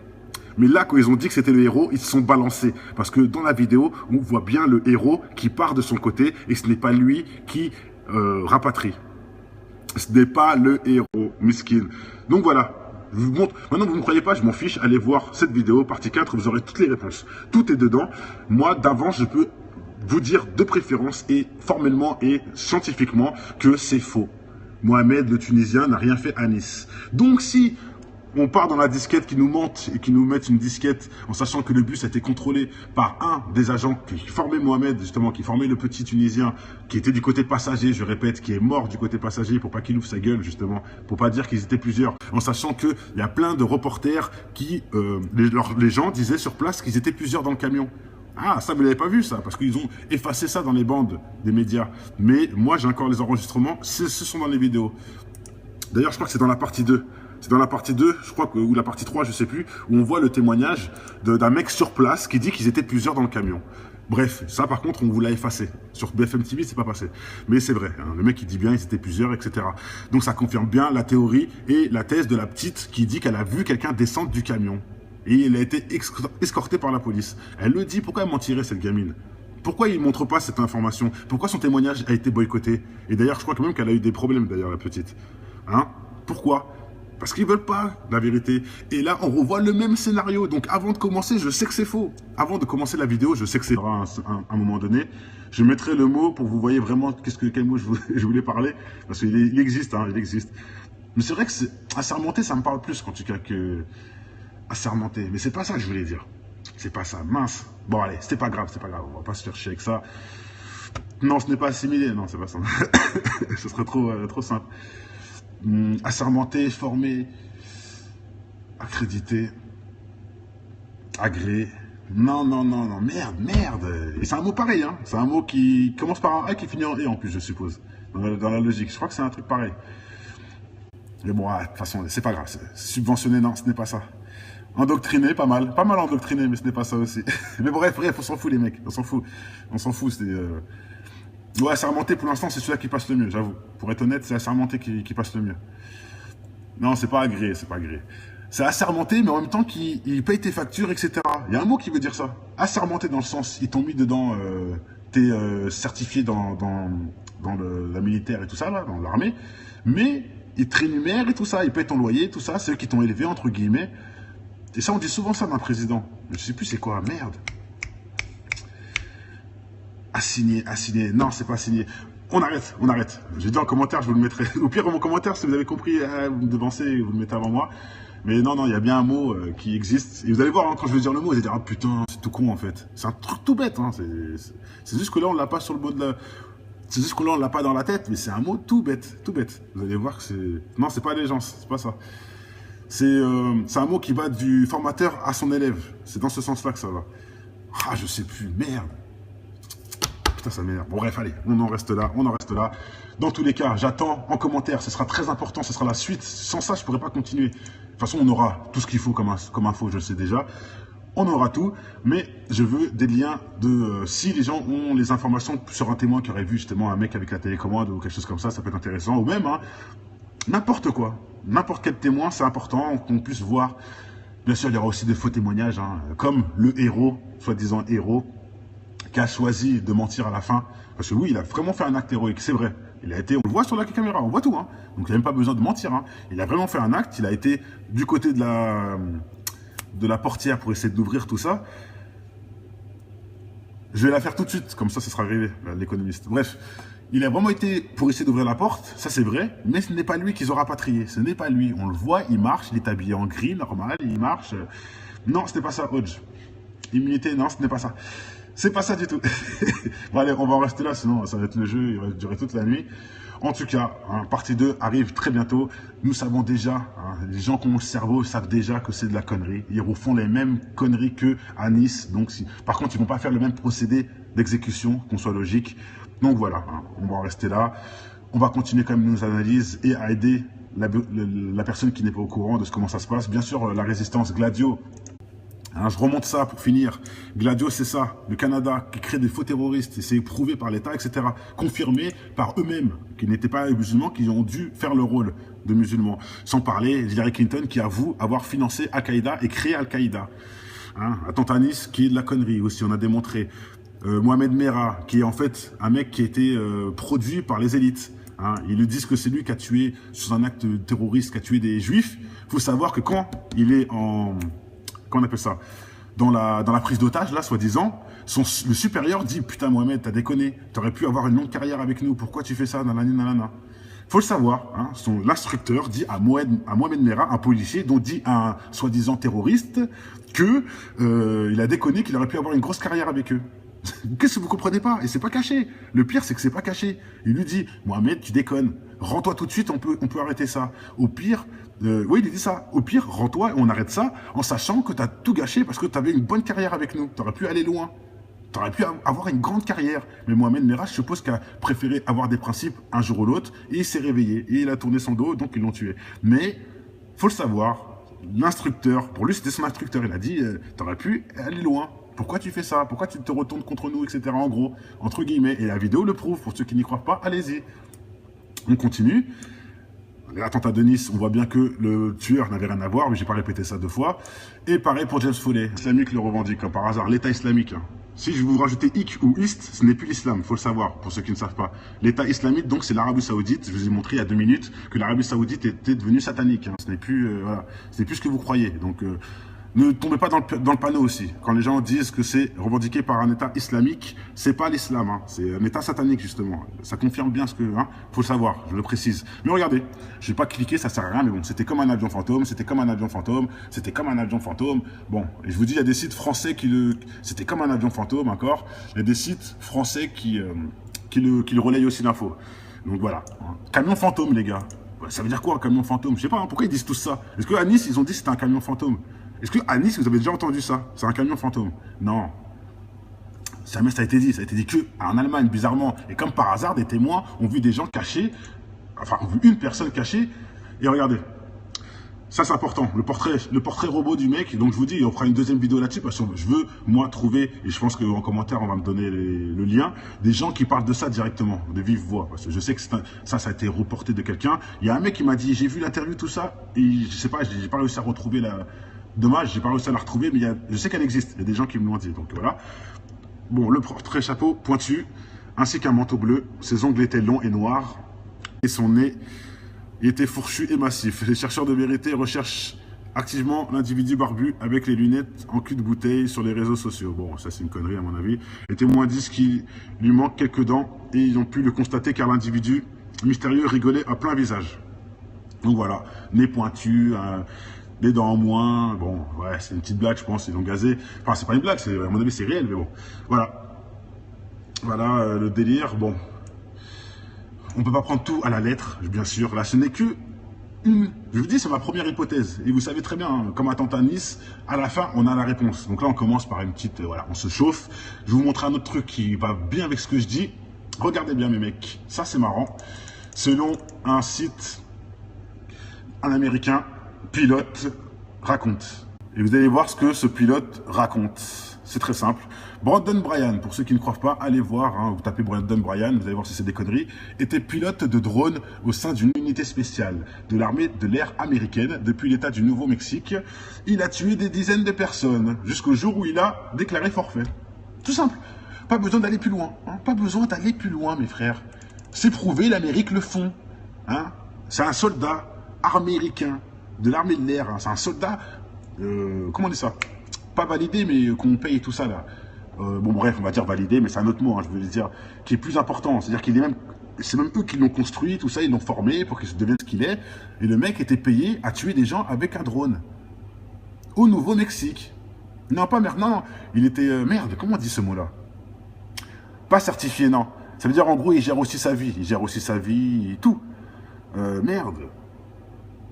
Mais là, quand ils ont dit que c'était le héros, ils se sont balancés. Parce que dans la vidéo, on voit bien le héros qui part de son côté et ce n'est pas lui qui rapatrie. Ce n'est pas le héros, miskin. Donc voilà. Je vous montre. Maintenant, vous ne me croyez pas, je m'en fiche. Allez voir cette vidéo, partie 4, vous aurez toutes les réponses. Tout est dedans. Moi, d'avance, je peux vous dire de préférence et formellement et scientifiquement que c'est faux. Mohamed, le Tunisien, n'a rien fait à Nice. Donc si on part dans la disquette qui nous mente et qui nous met une disquette en sachant que le bus a été contrôlé par un des agents qui formait Mohamed, justement, qui formait le petit Tunisien, qui était du côté passager, je répète, qui est mort du côté passager pour pas qu'il ouvre sa gueule, justement, pour pas dire qu'ils étaient plusieurs, en sachant qu'il y a plein de reporters qui, les gens disaient sur place qu'ils étaient plusieurs dans le camion. Ah, ça, vous l'avez pas vu, ça, parce qu'ils ont effacé ça dans les bandes des médias. Mais moi, j'ai encore les enregistrements, ce sont dans les vidéos. D'ailleurs, je crois que c'est dans la partie 2. C'est dans la partie 2, je crois, ou la partie 3, je sais plus, où on voit le témoignage d'un mec sur place qui dit qu'ils étaient plusieurs dans le camion. Bref, ça par contre, on vous l'a effacé. Sur BFM TV, c'est pas passé. Mais c'est vrai, hein, le mec il dit bien, ils étaient plusieurs, etc. Donc ça confirme bien la théorie et la thèse de la petite qui dit qu'elle a vu quelqu'un descendre du camion. Et il a été escorté par la police. Elle le dit, pourquoi elle mentirait cette gamine? Pourquoi il ne montre pas cette information? Pourquoi son témoignage a été boycotté? Et d'ailleurs, je crois quand même qu'elle a eu des problèmes, d'ailleurs, la petite. Hein? Pourquoi? Parce qu'ils veulent pas la vérité. Et là, on revoit le même scénario. Donc, avant de commencer, je sais que c'est faux. Avant de commencer la vidéo, je sais que c'est vrai à un moment donné. Je mettrai le mot pour que vous voyez vraiment quel mot je voulais parler. Parce qu'il existe, hein, il existe. Mais c'est vrai que assermenté, ça me parle plus quand tu que assermenté. Mais c'est pas ça que je voulais dire. C'est pas ça. Mince. Bon, allez, c'est pas grave, c'est pas grave. On va pas se faire chier avec ça. Non, ce n'est pas assimilé. Non, c'est pas ça. Ce serait trop simple. Assermenté, formé, accrédité, agréé. Non, merde. Et c'est un mot pareil, hein. C'est un mot qui commence par un A qui finit en E en plus, je suppose. Dans la logique. Je crois que c'est un truc pareil. Mais bon, de toute façon, c'est pas grave. Subventionné, non, ce n'est pas ça. Endoctriné, pas mal. Pas mal endoctriné, mais ce n'est pas ça aussi. Mais bref, on s'en fout, les mecs. On s'en fout. Ouais, assermenté, pour l'instant, c'est celui-là qui passe le mieux, j'avoue. Pour être honnête, c'est assermenté qui passe le mieux. Non, c'est pas agréé. C'est assermenté, mais en même temps qu'il paye tes factures, etc. Il y a un mot qui veut dire ça. Assermenté dans le sens, ils t'ont mis dedans, t'es certifié dans la militaire et tout ça, là, dans l'armée. Mais ils te rémunèrent et tout ça, ils payent ton loyer, tout ça, c'est eux qui t'ont élevé, entre guillemets. Et ça, on dit souvent ça d'un président. Je sais plus c'est quoi, merde. Assigné. Non, c'est pas assigné. On arrête. J'ai dit en commentaire, je vous le mettrai. Au pire, en commentaire, si vous avez compris, vous me devancez, vous le mettez avant moi. Mais non, il y a bien un mot qui existe. Et vous allez voir, hein, quand je vais dire le mot, vous allez dire, ah putain, c'est tout con en fait. C'est un truc tout bête. Hein. C'est juste que là, on l'a pas sur le bout de la... C'est juste que là, on l'a pas dans la tête, mais c'est un mot tout bête. Vous allez voir que c'est... Non, c'est pas allégeance, c'est pas ça. C'est un mot qui va du formateur à son élève. C'est dans ce sens-là que ça va. Ah, je sais plus, merde. Putain, ça m'énerve. Bon, bref, allez, on en reste là. Dans tous les cas, j'attends en commentaire. Ce sera très important, ce sera la suite. Sans ça, je pourrais pas continuer. De toute façon, on aura tout ce qu'il faut comme info, je le sais déjà. On aura tout, mais je veux des liens de... si les gens ont les informations sur un témoin qui aurait vu justement un mec avec la télécommande ou quelque chose comme ça peut être intéressant. Ou même, hein, n'importe quoi. N'importe quel témoin, c'est important qu'on puisse voir. Bien sûr, il y aura aussi des faux témoignages, hein, comme le héros, soi-disant héros, qui a choisi de mentir à la fin. Parce que oui, il a vraiment fait un acte héroïque, c'est vrai. On le voit sur la caméra, on voit tout. Hein. Donc il n'a même pas besoin de mentir. Hein. Il a vraiment fait un acte, il a été du côté de la portière pour essayer d'ouvrir tout ça. Je vais la faire tout de suite, comme ça sera arrivé, l'économiste. Bref, il a vraiment été pour essayer d'ouvrir la porte, ça c'est vrai, mais ce n'est pas lui qu'ils ont rapatrié, ce n'est pas lui. On le voit, il marche, il est habillé en gris, normal, il marche. Non, ce n'est pas ça, Hodge. Immunité, non, ce n'est pas ça. C'est pas ça du tout. Bon, allez, on va en rester là, sinon ça va être le jeu, il va durer toute la nuit. En tout cas, hein, partie 2 arrive très bientôt. Nous savons déjà, hein, les gens qui ont le cerveau savent déjà que c'est de la connerie. Ils refont les mêmes conneries qu'à Nice. Donc, par contre, ils vont pas faire le même procédé d'exécution, qu'on soit logique. Donc voilà, hein, on va en rester là. On va continuer quand même nos analyses et à aider la personne qui n'est pas au courant de comment ça se passe. Bien sûr, la résistance Gladio. Hein, je remonte ça pour finir. Gladio, c'est ça. Le Canada qui crée des faux terroristes. C'est prouvé par l'État, etc. Confirmé par eux-mêmes, qui n'étaient pas musulmans, qui ont dû faire le rôle de musulmans. Sans parler Hillary Clinton qui avoue avoir financé Al-Qaïda et créé Al-Qaïda. Hein, attentat à Nice, qui est de la connerie aussi, on a démontré. Mohamed Merah, qui est en fait un mec qui a été produit par les élites. Hein, ils lui disent que c'est lui qui a tué, sur un acte terroriste, qui a tué des juifs. Il faut savoir que quand il est en... Comment on appelle ça, dans la prise d'otage, là, soi-disant, le supérieur dit « Putain, Mohamed, t'as déconné, t'aurais pu avoir une longue carrière avec nous, pourquoi tu fais ça, nanana, nanana ?» Faut le savoir, hein, l'instructeur dit à Mohamed Merah, un policier, dont dit un soi-disant terroriste, que il a déconné, qu'il aurait pu avoir une grosse carrière avec eux. Qu'est-ce que vous comprenez pas? Et c'est pas caché. Le pire, c'est que c'est pas caché. Il lui dit, Mohamed, tu déconnes. Rends-toi tout de suite, on peut arrêter ça. Au pire, oui, il dit ça. Au pire, rends-toi et on arrête ça en sachant que tu as tout gâché parce que tu avais une bonne carrière avec nous. Tu aurais pu aller loin. Tu aurais pu avoir une grande carrière. Mais Mohamed Merah, je suppose qu'il a préféré avoir des principes un jour ou l'autre et il s'est réveillé. Et il a tourné son dos, donc ils l'ont tué. Mais, faut le savoir, l'instructeur, pour lui, c'était son instructeur. Il a dit, tu aurais pu aller loin. Pourquoi tu fais ça? Pourquoi tu te retournes contre nous, etc. En gros, entre guillemets. Et la vidéo le prouve. Pour ceux qui n'y croient pas, allez-y. On continue. L'attentat de Nice, on voit bien que le tueur n'avait rien à voir, mais j'ai pas répété ça 2 fois. Et pareil pour James Foley. Islamique le revendique, comme par hasard. L'État islamique. Hein. Si je vous rajoutez ik ou ist, ce n'est plus l'islam, faut le savoir, pour ceux qui ne savent pas. L'État islamique, donc, c'est l'Arabie Saoudite. Je vous ai montré il y a 2 minutes que l'Arabie Saoudite était devenue satanique. Hein. Ce n'est plus, voilà, ce n'est plus ce que vous croyez. Donc, ne tombez pas dans le panneau aussi. Quand les gens disent que c'est revendiqué par un État islamique, c'est pas l'islam, hein. C'est un État satanique justement. Ça confirme bien ce que, hein, faut le savoir, je le précise. Mais regardez, je vais pas cliquer, ça sert à rien, mais bon, c'était comme un avion fantôme, c'était comme un avion fantôme, c'était comme un avion fantôme. Bon, et je vous dis, il y a des sites français c'était comme un avion fantôme, encore. Il y a des sites français qui le relayent aussi l'info. Donc voilà, camion fantôme les gars. Ça veut dire quoi un camion fantôme? Je sais pas, hein, pourquoi ils disent tous ça? Est-ce qu'à Nice, ils ont dit que c'était un camion fantôme? Est-ce qu'à Nice, vous avez déjà entendu ça? C'est un camion fantôme? Non. Jamais ça a été dit. Ça a été dit qu'en Allemagne, bizarrement. Et comme par hasard, des témoins ont vu des gens cachés. Enfin, ont vu une personne cachée. Et regardez. Ça, c'est important. Le portrait robot du mec. Donc, je vous dis, on fera une deuxième vidéo là-dessus. Parce que je veux, moi, trouver, et je pense qu'en commentaire, on va me donner le lien, des gens qui parlent de ça directement, de vive voix. Parce que je sais que ça a été reporté de quelqu'un. Il y a un mec qui m'a dit, j'ai vu l'interview, tout ça. Et je sais pas, j'ai pas réussi à retrouver la... Dommage, j'ai pas réussi à la retrouver, mais je sais qu'elle existe. Il y a des gens qui me l'ont dit, donc voilà. Bon, le portrait chapeau pointu, ainsi qu'un manteau bleu. Ses ongles étaient longs et noirs, et son nez était fourchu et massif. Les chercheurs de vérité recherchent activement l'individu barbu avec les lunettes en cul de bouteille sur les réseaux sociaux. Bon, ça c'est une connerie à mon avis. Les témoins disent qu'il lui manque quelques dents, et ils ont pu le constater car l'individu mystérieux rigolait à plein visage. Donc voilà, nez pointu, des dents en moins, bon, ouais, c'est une petite blague, je pense, ils ont gazé. Enfin, c'est pas une blague, à mon avis, c'est réel, mais bon. Voilà. Voilà le délire, bon. On peut pas prendre tout à la lettre, bien sûr. Là, ce n'est que une... Je vous dis, c'est ma première hypothèse. Et vous savez très bien, hein, comme attentat à Nice, à la fin, on a la réponse. Donc là, on commence par une petite... voilà, on se chauffe. Je vais vous montrer un autre truc qui va bien avec ce que je dis. Regardez bien, mes mecs. Ça, c'est marrant. Selon un site, un Américain... pilote raconte. Et vous allez voir ce que ce pilote raconte. C'est très simple. Brandon Bryan, pour ceux qui ne croient pas, allez voir, hein, vous tapez Brandon Bryan, vous allez voir si c'est des conneries, était pilote de drone au sein d'une unité spéciale de l'armée de l'air américaine depuis l'État du Nouveau-Mexique. Il a tué des dizaines de personnes jusqu'au jour où il a déclaré forfait. Tout simple. Pas besoin d'aller plus loin. Hein, pas besoin d'aller plus loin, mes frères. C'est prouvé, l'Amérique le font. Hein. C'est un soldat américain de l'armée de l'air, hein. C'est un soldat, comment on dit ça? Pas validé, mais qu'on paye et tout ça là. Bon bref, on va dire validé, mais c'est un autre mot, hein, je veux dire, qui est plus important. C'est-à-dire qu'il est même, c'est même eux qui l'ont construit, tout ça, ils l'ont formé pour qu'il se devienne ce qu'il est. Et le mec était payé à tuer des gens avec un drone. Au Nouveau-Mexique. Non, pas merde, non, il était, merde, comment on dit ce mot-là? Pas certifié, non. Ça veut dire, en gros, il gère aussi sa vie. Il gère aussi sa vie et tout. Merde.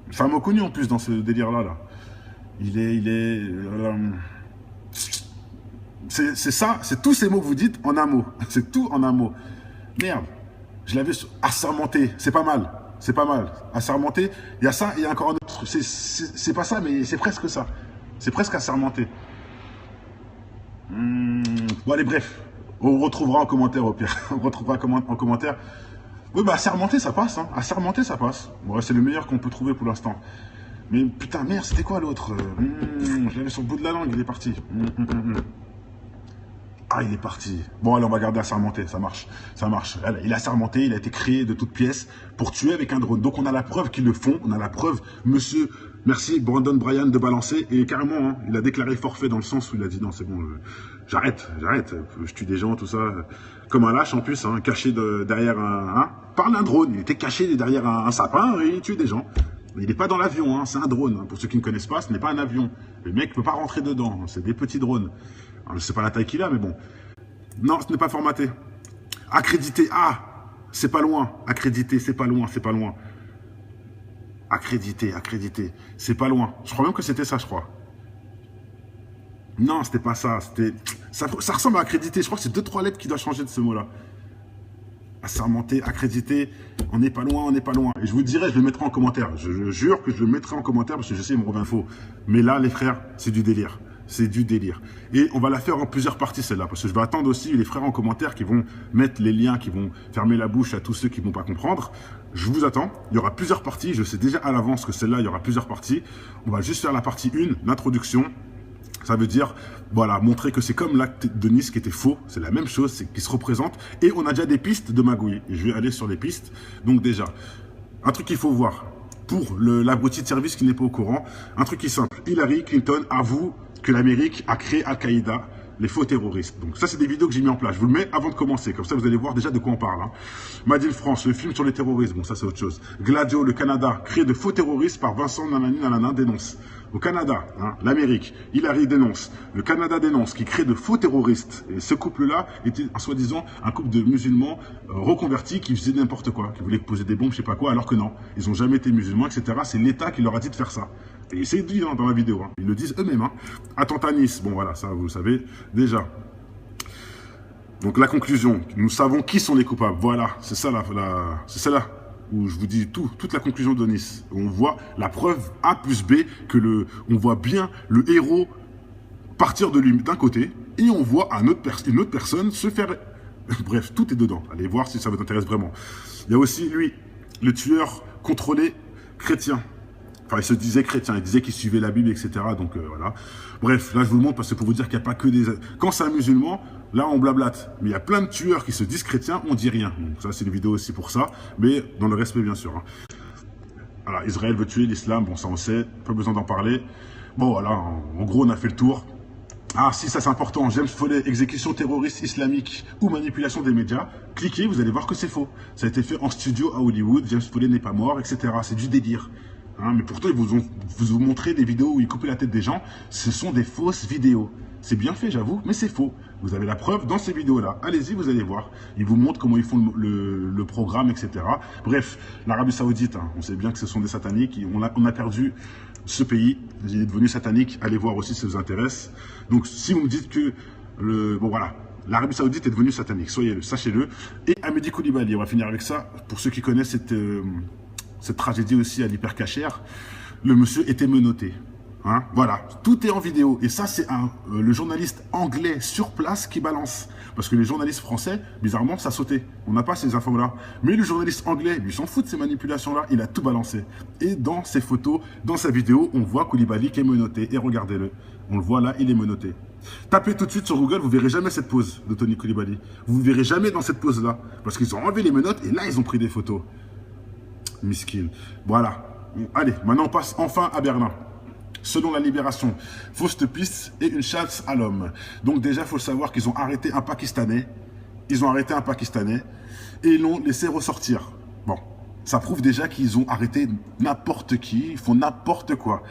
C'est un mot connu, en plus, dans ce délire-là, là. C'est ça, c'est tous ces mots que vous dites en un mot. C'est tout en un mot. Merde. Je l'avais assermenté. C'est pas mal. C'est pas mal. Assermenté. Il y a ça et il y a encore un autre. C'est pas ça, mais c'est presque ça. C'est presque assermenté. Bon, allez, bref. On retrouvera en commentaire au pire. On retrouvera en commentaire. Oui, bah, assermenté, ça passe. Hein. Assermenté, ça passe. Bon, c'est le meilleur qu'on peut trouver pour l'instant. Mais putain, merde, c'était quoi l'autre? Je l'avais sur le bout de la langue, il est parti. Ah, il est parti. Bon, allez, on va garder assermenté, ça marche. Ça marche. Il est assermenté, il a été créé de toutes pièces pour tuer avec un drone. Donc, on a la preuve qu'ils le font. On a la preuve, monsieur, merci Brandon Bryan de balancer. Et carrément, hein, il a déclaré forfait dans le sens où il a dit non, c'est bon, j'arrête. Je tue des gens, tout ça. Comme un lâche en plus, hein, caché derrière par un drone. Il était caché derrière un sapin et il tue des gens. Il n'est pas dans l'avion, hein, c'est un drone. Hein. Pour ceux qui ne connaissent pas, ce n'est pas un avion. Le mec ne peut pas rentrer dedans, hein, c'est des petits drones. Alors, je ne sais pas la taille qu'il a, mais bon. Non, ce n'est pas formaté. Accrédité, c'est pas loin. Accrédité, c'est pas loin, c'est pas loin. Accrédité, c'est pas loin. Je crois même que c'était ça, je crois. Non, c'était pas ça. Ça ressemble à accrédité. Je crois que c'est 2-3 lettres qui doivent changer de ce mot-là. Assermenté, accrédité, on n'est pas loin, on n'est pas loin. Et je vous dirai, je le mettrai en commentaire. Je jure que je le mettrai en commentaire parce que je sais, il me revient faux. Mais là, les frères, c'est du délire. C'est du délire. Et on va la faire en plusieurs parties, celle-là. Parce que je vais attendre aussi les frères en commentaire qui vont mettre les liens, qui vont fermer la bouche à tous ceux qui ne vont pas comprendre. Je vous attends. Il y aura plusieurs parties. Je sais déjà à l'avance que celle-là, il y aura plusieurs parties. On va juste faire la partie 1, l'introduction. Ça veut dire, voilà, montrer que c'est comme l'acte de Nice qui était faux. C'est la même chose, c'est qui se représente. Et on a déjà des pistes de magouille. Je vais aller sur les pistes. Donc déjà, un truc qu'il faut voir pour l'abruti de service qui n'est pas au courant. Un truc qui est simple. Hillary Clinton avoue que l'Amérique a créé Al-Qaïda, les faux terroristes. Donc ça, c'est des vidéos que j'ai mis en place. Je vous le mets avant de commencer. Comme ça, vous allez voir déjà de quoi on parle. Hein. Made in France, le film sur les terroristes. Bon, ça, c'est autre chose. Gladio, le Canada, créé de faux terroristes par Vincent Nanani Nanana, dénonce. Au Canada, hein, l'Amérique, Hillary dénonce. Le Canada dénonce, qui crée de faux terroristes. Et ce couple-là était, soi-disant, un couple de musulmans reconvertis qui faisaient n'importe quoi, qui voulaient poser des bombes, je sais pas quoi, alors que non. Ils n'ont jamais été musulmans, etc. C'est l'État qui leur a dit de faire ça. Et c'est dit dans la vidéo. Hein. Ils le disent eux-mêmes. Hein. Attentat Nice, bon voilà, ça vous le savez déjà. Donc la conclusion, nous savons qui sont les coupables. Voilà, c'est ça c'est celle-là où je vous dis toute la conclusion de Nice. On voit la preuve A plus B que on voit bien le héros partir de lui d'un côté et on voit une autre personne se faire. Bref, tout est dedans. Allez voir si ça vous intéresse vraiment. Il y a aussi lui, le tueur contrôlé chrétien. Enfin, il se disait chrétien, il disait qu'il suivait la Bible, etc. Donc voilà. Bref, là je vous le montre parce que pour vous dire qu'il n'y a pas que des... Quand c'est un musulman, là on blablate. Mais il y a plein de tueurs qui se disent chrétiens, on dit rien. Donc ça c'est une vidéo aussi pour ça, mais dans le respect bien sûr. Hein. Voilà, Israël veut tuer l'islam, bon ça on sait, pas besoin d'en parler. Bon voilà, en gros on a fait le tour. Ah si, ça c'est important, James Foley, exécution terroriste islamique ou manipulation des médias. Cliquez, vous allez voir que c'est faux. Ça a été fait en studio à Hollywood, James Foley n'est pas mort, etc. C'est du délire. Hein, mais pourtant, ils vous ont montré des vidéos où ils coupaient la tête des gens. Ce sont des fausses vidéos. C'est bien fait, j'avoue, mais c'est faux. Vous avez la preuve dans ces vidéos-là. Allez-y, vous allez voir. Ils vous montrent comment ils font le programme, etc. Bref, l'Arabie Saoudite, hein, on sait bien que ce sont des sataniques. On a perdu ce pays. Il est devenu satanique. Allez voir aussi si ça vous intéresse. Donc, si vous me dites que... Bon, voilà. L'Arabie Saoudite est devenue satanique. Soyez-le, sachez-le. Et Hamedi Koulibaly, on va finir avec ça. Pour ceux qui connaissent cette tragédie aussi à l'hypercachère, le monsieur était menotté. Hein, voilà, tout est en vidéo. Et ça, c'est le journaliste anglais sur place qui balance. Parce que les journalistes français, bizarrement, ça sautait. On n'a pas ces infos-là. Mais le journaliste anglais, lui, s'en fout de ces manipulations-là. Il a tout balancé. Et dans ses photos, dans sa vidéo, on voit Koulibaly qui est menotté. Et regardez-le. On le voit là, il est menotté. Tapez tout de suite sur Google, vous verrez jamais cette pose de Tony Koulibaly. Vous ne verrez jamais dans cette pose-là. Parce qu'ils ont enlevé les menottes et là, ils ont pris des photos. Miskin. Voilà. Allez, maintenant on passe enfin à Berlin. Selon la Libération, fausse piste et une chasse à l'homme. Donc déjà, il faut savoir qu'ils ont arrêté un Pakistanais. Ils ont arrêté un Pakistanais et ils l'ont laissé ressortir. Bon, ça prouve déjà qu'ils ont arrêté n'importe qui, ils font n'importe quoi.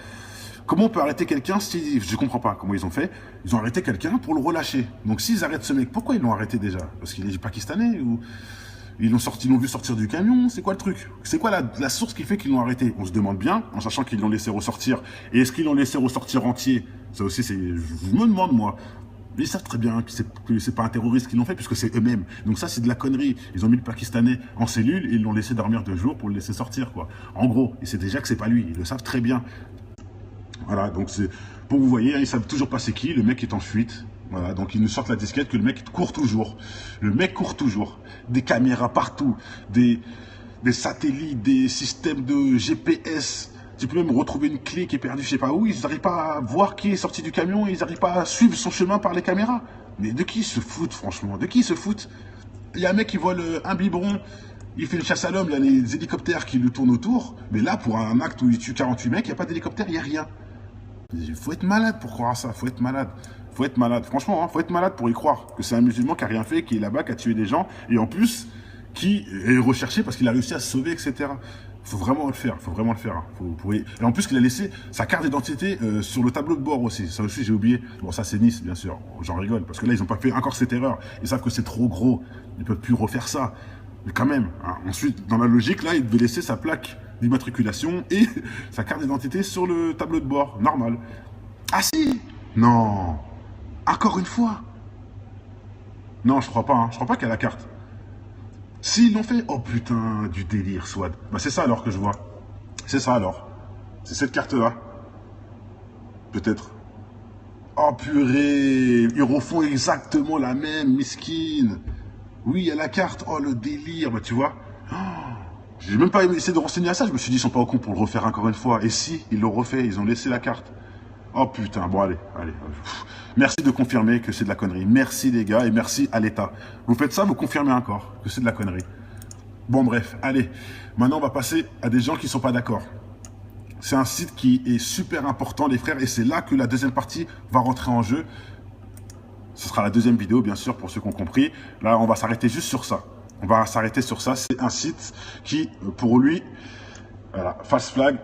Comment on peut arrêter quelqu'un si... Je comprends pas comment ils ont fait. Ils ont arrêté quelqu'un pour le relâcher. Donc s'ils arrêtent ce mec, pourquoi ils l'ont arrêté déjà? Parce qu'il est pakistanais ou... Ils l'ont vu sortir du camion, c'est quoi le truc? C'est quoi la source qui fait qu'ils l'ont arrêté? On se demande bien, en sachant qu'ils l'ont laissé ressortir. Et est-ce qu'ils l'ont laissé ressortir entier? Ça aussi, je me demande, moi. Mais ils savent très bien que c'est pas un terroriste qui l'ont fait, puisque c'est eux-mêmes. Donc ça, c'est de la connerie. Ils ont mis le Pakistanais en cellule et ils l'ont laissé dormir 2 jours pour le laisser sortir, quoi. En gros, et c'est déjà que c'est pas lui. Ils le savent très bien. Voilà, donc c'est... Pour vous voyez, ils savent toujours pas c'est qui. Le mec est en fuite. Voilà, donc ils nous sortent la disquette que le mec court toujours. Le mec court toujours. Des caméras partout, des satellites, des systèmes de GPS. Tu peux même retrouver une clé qui est perdue, je sais pas où. Ils n'arrivent pas à voir qui est sorti du camion. Ils n'arrivent pas à suivre son chemin par les caméras. Mais de qui ils se foutent, franchement? De qui ils se foutent? Il y a un mec qui vole un biberon. Il fait une chasse à l'homme. Il y a les hélicoptères qui le tournent autour. Mais là, pour un acte où il tue 48 mecs, il n'y a pas d'hélicoptère, il n'y a rien. Il faut être malade pour croire à ça. Faut être malade. Faut être malade. Franchement, hein, faut être malade pour y croire. Que c'est un musulman qui a rien fait, qui est là-bas, qui a tué des gens. Et en plus, qui est recherché parce qu'il a réussi à se sauver, etc. Faut vraiment le faire. Faut vraiment le faire. Hein. Et en plus, qu'il a laissé sa carte d'identité sur le tableau de bord aussi. Ça aussi, j'ai oublié. Bon, ça, c'est Nice, bien sûr. J'en rigole. Parce que là, ils n'ont pas fait encore cette erreur. Ils savent que c'est trop gros. Ils ne peuvent plus refaire ça. Mais quand même. Hein. Ensuite, dans la logique, là, il devait laisser sa plaque d'immatriculation et sa carte d'identité sur le tableau de bord. Normal. Ah si! Non! Encore une fois? Non, je crois pas. Hein. Je crois pas qu'il y a la carte. S'ils l'ont fait, oh putain, du délire, Swad. Bah c'est ça alors que je vois. C'est ça alors. C'est cette carte-là. Peut-être. Oh purée, ils refont exactement la même, miskine. Oui, il y a la carte. Oh le délire, bah tu vois. Oh, j'ai même pas essayé de renseigner à ça. Je me suis dit, ils sont pas au con pour le refaire encore une fois. Et si, ils l'ont refait, ils ont laissé la carte. Oh putain, bon allez. Merci de confirmer que c'est de la connerie. Merci les gars et merci à l'État. Vous faites ça, vous confirmez encore que c'est de la connerie. Bon bref, allez. Maintenant on va passer à des gens qui ne sont pas d'accord. C'est un site qui est super important les frères et c'est là que la deuxième partie va rentrer en jeu. Ce sera la deuxième vidéo bien sûr pour ceux qui ont compris. Là on va s'arrêter juste sur ça. On va s'arrêter sur ça. C'est un site qui pour lui... Voilà, False Flag,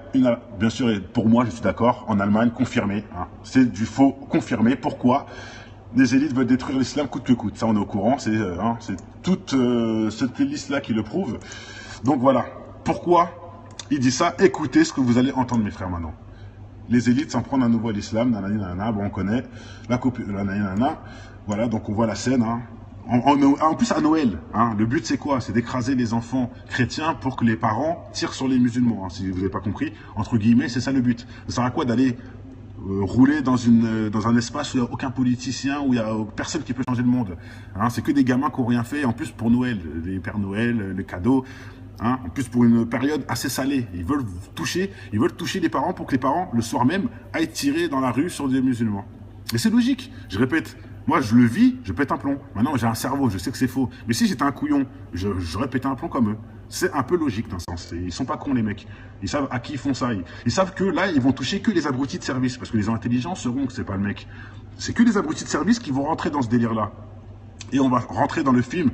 bien sûr, et pour moi, je suis d'accord, en Allemagne, confirmé. Hein, c'est du faux confirmé. Pourquoi? Les élites veulent détruire l'islam coûte que coûte. Ça, on est au courant. C'est toute cette liste-là qui le prouve. Donc voilà. Pourquoi il dit ça? Écoutez ce que vous allez entendre, mes frères, maintenant. Les élites s'en prennent à nouveau à l'islam. Bon, on connaît la copie. Voilà, donc on voit la scène. Hein. En plus à Noël, hein, le but c'est quoi? C'est d'écraser les enfants chrétiens pour que les parents tirent sur les musulmans. Hein, si vous n'avez pas compris, entre guillemets, c'est ça le but. Ça sert à quoi d'aller rouler dans un espace où il n'y a aucun politicien, où il n'y a personne qui peut changer le monde, hein, c'est que des gamins qui n'ont rien fait, en plus pour Noël, les Pères Noël, les cadeaux, hein, en plus pour une période assez salée. Ils veulent toucher les parents pour que les parents, le soir même, aillent tirer dans la rue sur des musulmans. Et c'est logique, je répète. Moi, je le vis, je pète un plomb. Maintenant, j'ai un cerveau, je sais que c'est faux. Mais si j'étais un couillon, j'aurais pété un plomb comme eux. C'est un peu logique d'un sens. Ils sont pas cons, les mecs. Ils savent à qui ils font ça. Ils savent que là, ils vont toucher que les abrutis de service. Parce que les intelligents sauront que c'est pas le mec. C'est que les abrutis de service qui vont rentrer dans ce délire-là. Et on va rentrer dans le film.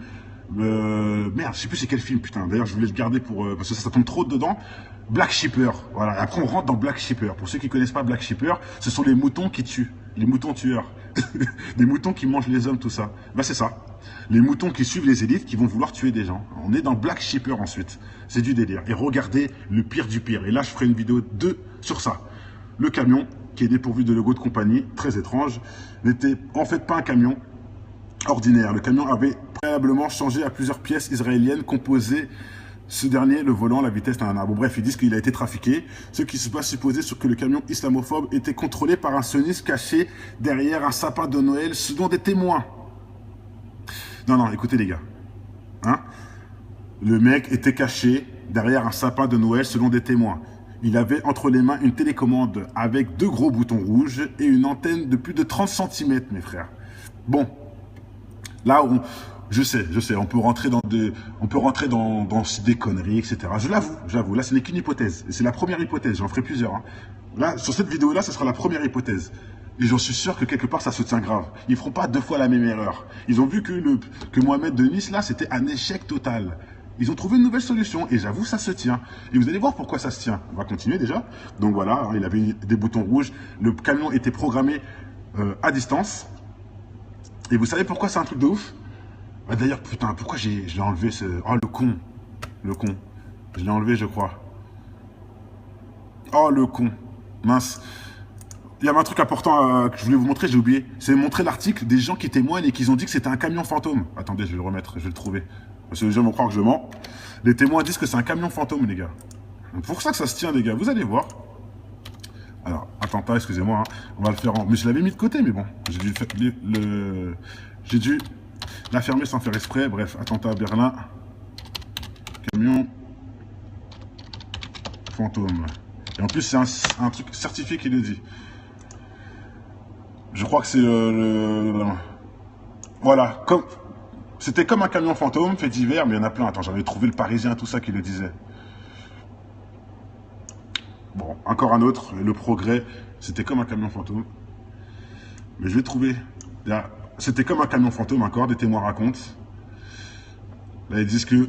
Merde, je sais plus c'est quel film, putain. D'ailleurs, je voulais le garder pour parce que ça tombe trop dedans. Black Sheeper. Voilà. Après, on rentre dans Black Sheeper. Pour ceux qui connaissent pas Black Sheeper, ce sont les moutons qui tuent. Les moutons tueurs. Des moutons qui mangent les hommes, tout ça. Bah c'est ça. Les moutons qui suivent les élites, qui vont vouloir tuer des gens. On est dans Black Sheeper ensuite. C'est du délire. Et regardez le pire du pire. Et là, je ferai une vidéo 2 sur ça. Le camion, qui est dépourvu de logo de compagnie, très étrange, n'était en fait pas un camion ordinaire. Le camion avait préalablement changé à plusieurs pièces israéliennes composées. Ce dernier, le volant, la vitesse, bon bref, ils disent qu'il a été trafiqué. Ce qui se passe supposer sur que le camion islamophobe était contrôlé par un sioniste caché derrière un sapin de Noël, selon des témoins. Non, écoutez les gars. Hein? Le mec était caché derrière un sapin de Noël, selon des témoins. Il avait entre les mains une télécommande avec 2 gros boutons rouges et une antenne de plus de 30 cm, mes frères. Bon, là, je sais, on peut rentrer dans des conneries, etc. Je l'avoue, là ce n'est qu'une hypothèse. Et c'est la première hypothèse, j'en ferai plusieurs. Hein. Là, sur cette vidéo-là, ce sera la première hypothèse. Et j'en suis sûr que quelque part, ça se tient grave. Ils ne feront pas 2 fois la même erreur. Ils ont vu que Mohamed de Nice, là, c'était un échec total. Ils ont trouvé une nouvelle solution et j'avoue, ça se tient. Et vous allez voir pourquoi ça se tient. On va continuer déjà. Donc voilà, il avait des boutons rouges. Le camion était programmé à distance. Et vous savez pourquoi c'est un truc de ouf? D'ailleurs, putain, pourquoi je l'ai enlevé ce... Oh, le con. Le con. Je l'ai enlevé, je crois. Oh, le con. Mince. Il y avait un truc important que je voulais vous montrer, j'ai oublié. C'est montrer l'article des gens qui témoignent et qui ont dit que c'était un camion fantôme. Attendez, je vais le remettre, je vais le trouver. Parce que les gens vont croire que je mens. Les témoins disent que c'est un camion fantôme, les gars. C'est pour ça que ça se tient, les gars. Vous allez voir. Alors, attentat, excusez-moi. Hein. On va le faire en... Mais je l'avais mis de côté, mais bon. J'ai dû J'ai dû la fermer sans faire exprès. Bref, attentat à Berlin. Camion fantôme. Et en plus, c'est un truc certifié qui le dit. Je crois que c'est Voilà, c'était comme un camion fantôme, fait divers, mais il y en a plein. Attends, j'avais trouvé le Parisien, tout ça qui le disait. Bon, encore un autre, le Progrès, c'était comme un camion fantôme. Mais je vais trouver. C'était comme un camion fantôme, encore, des témoins racontent. Là, ils disent que...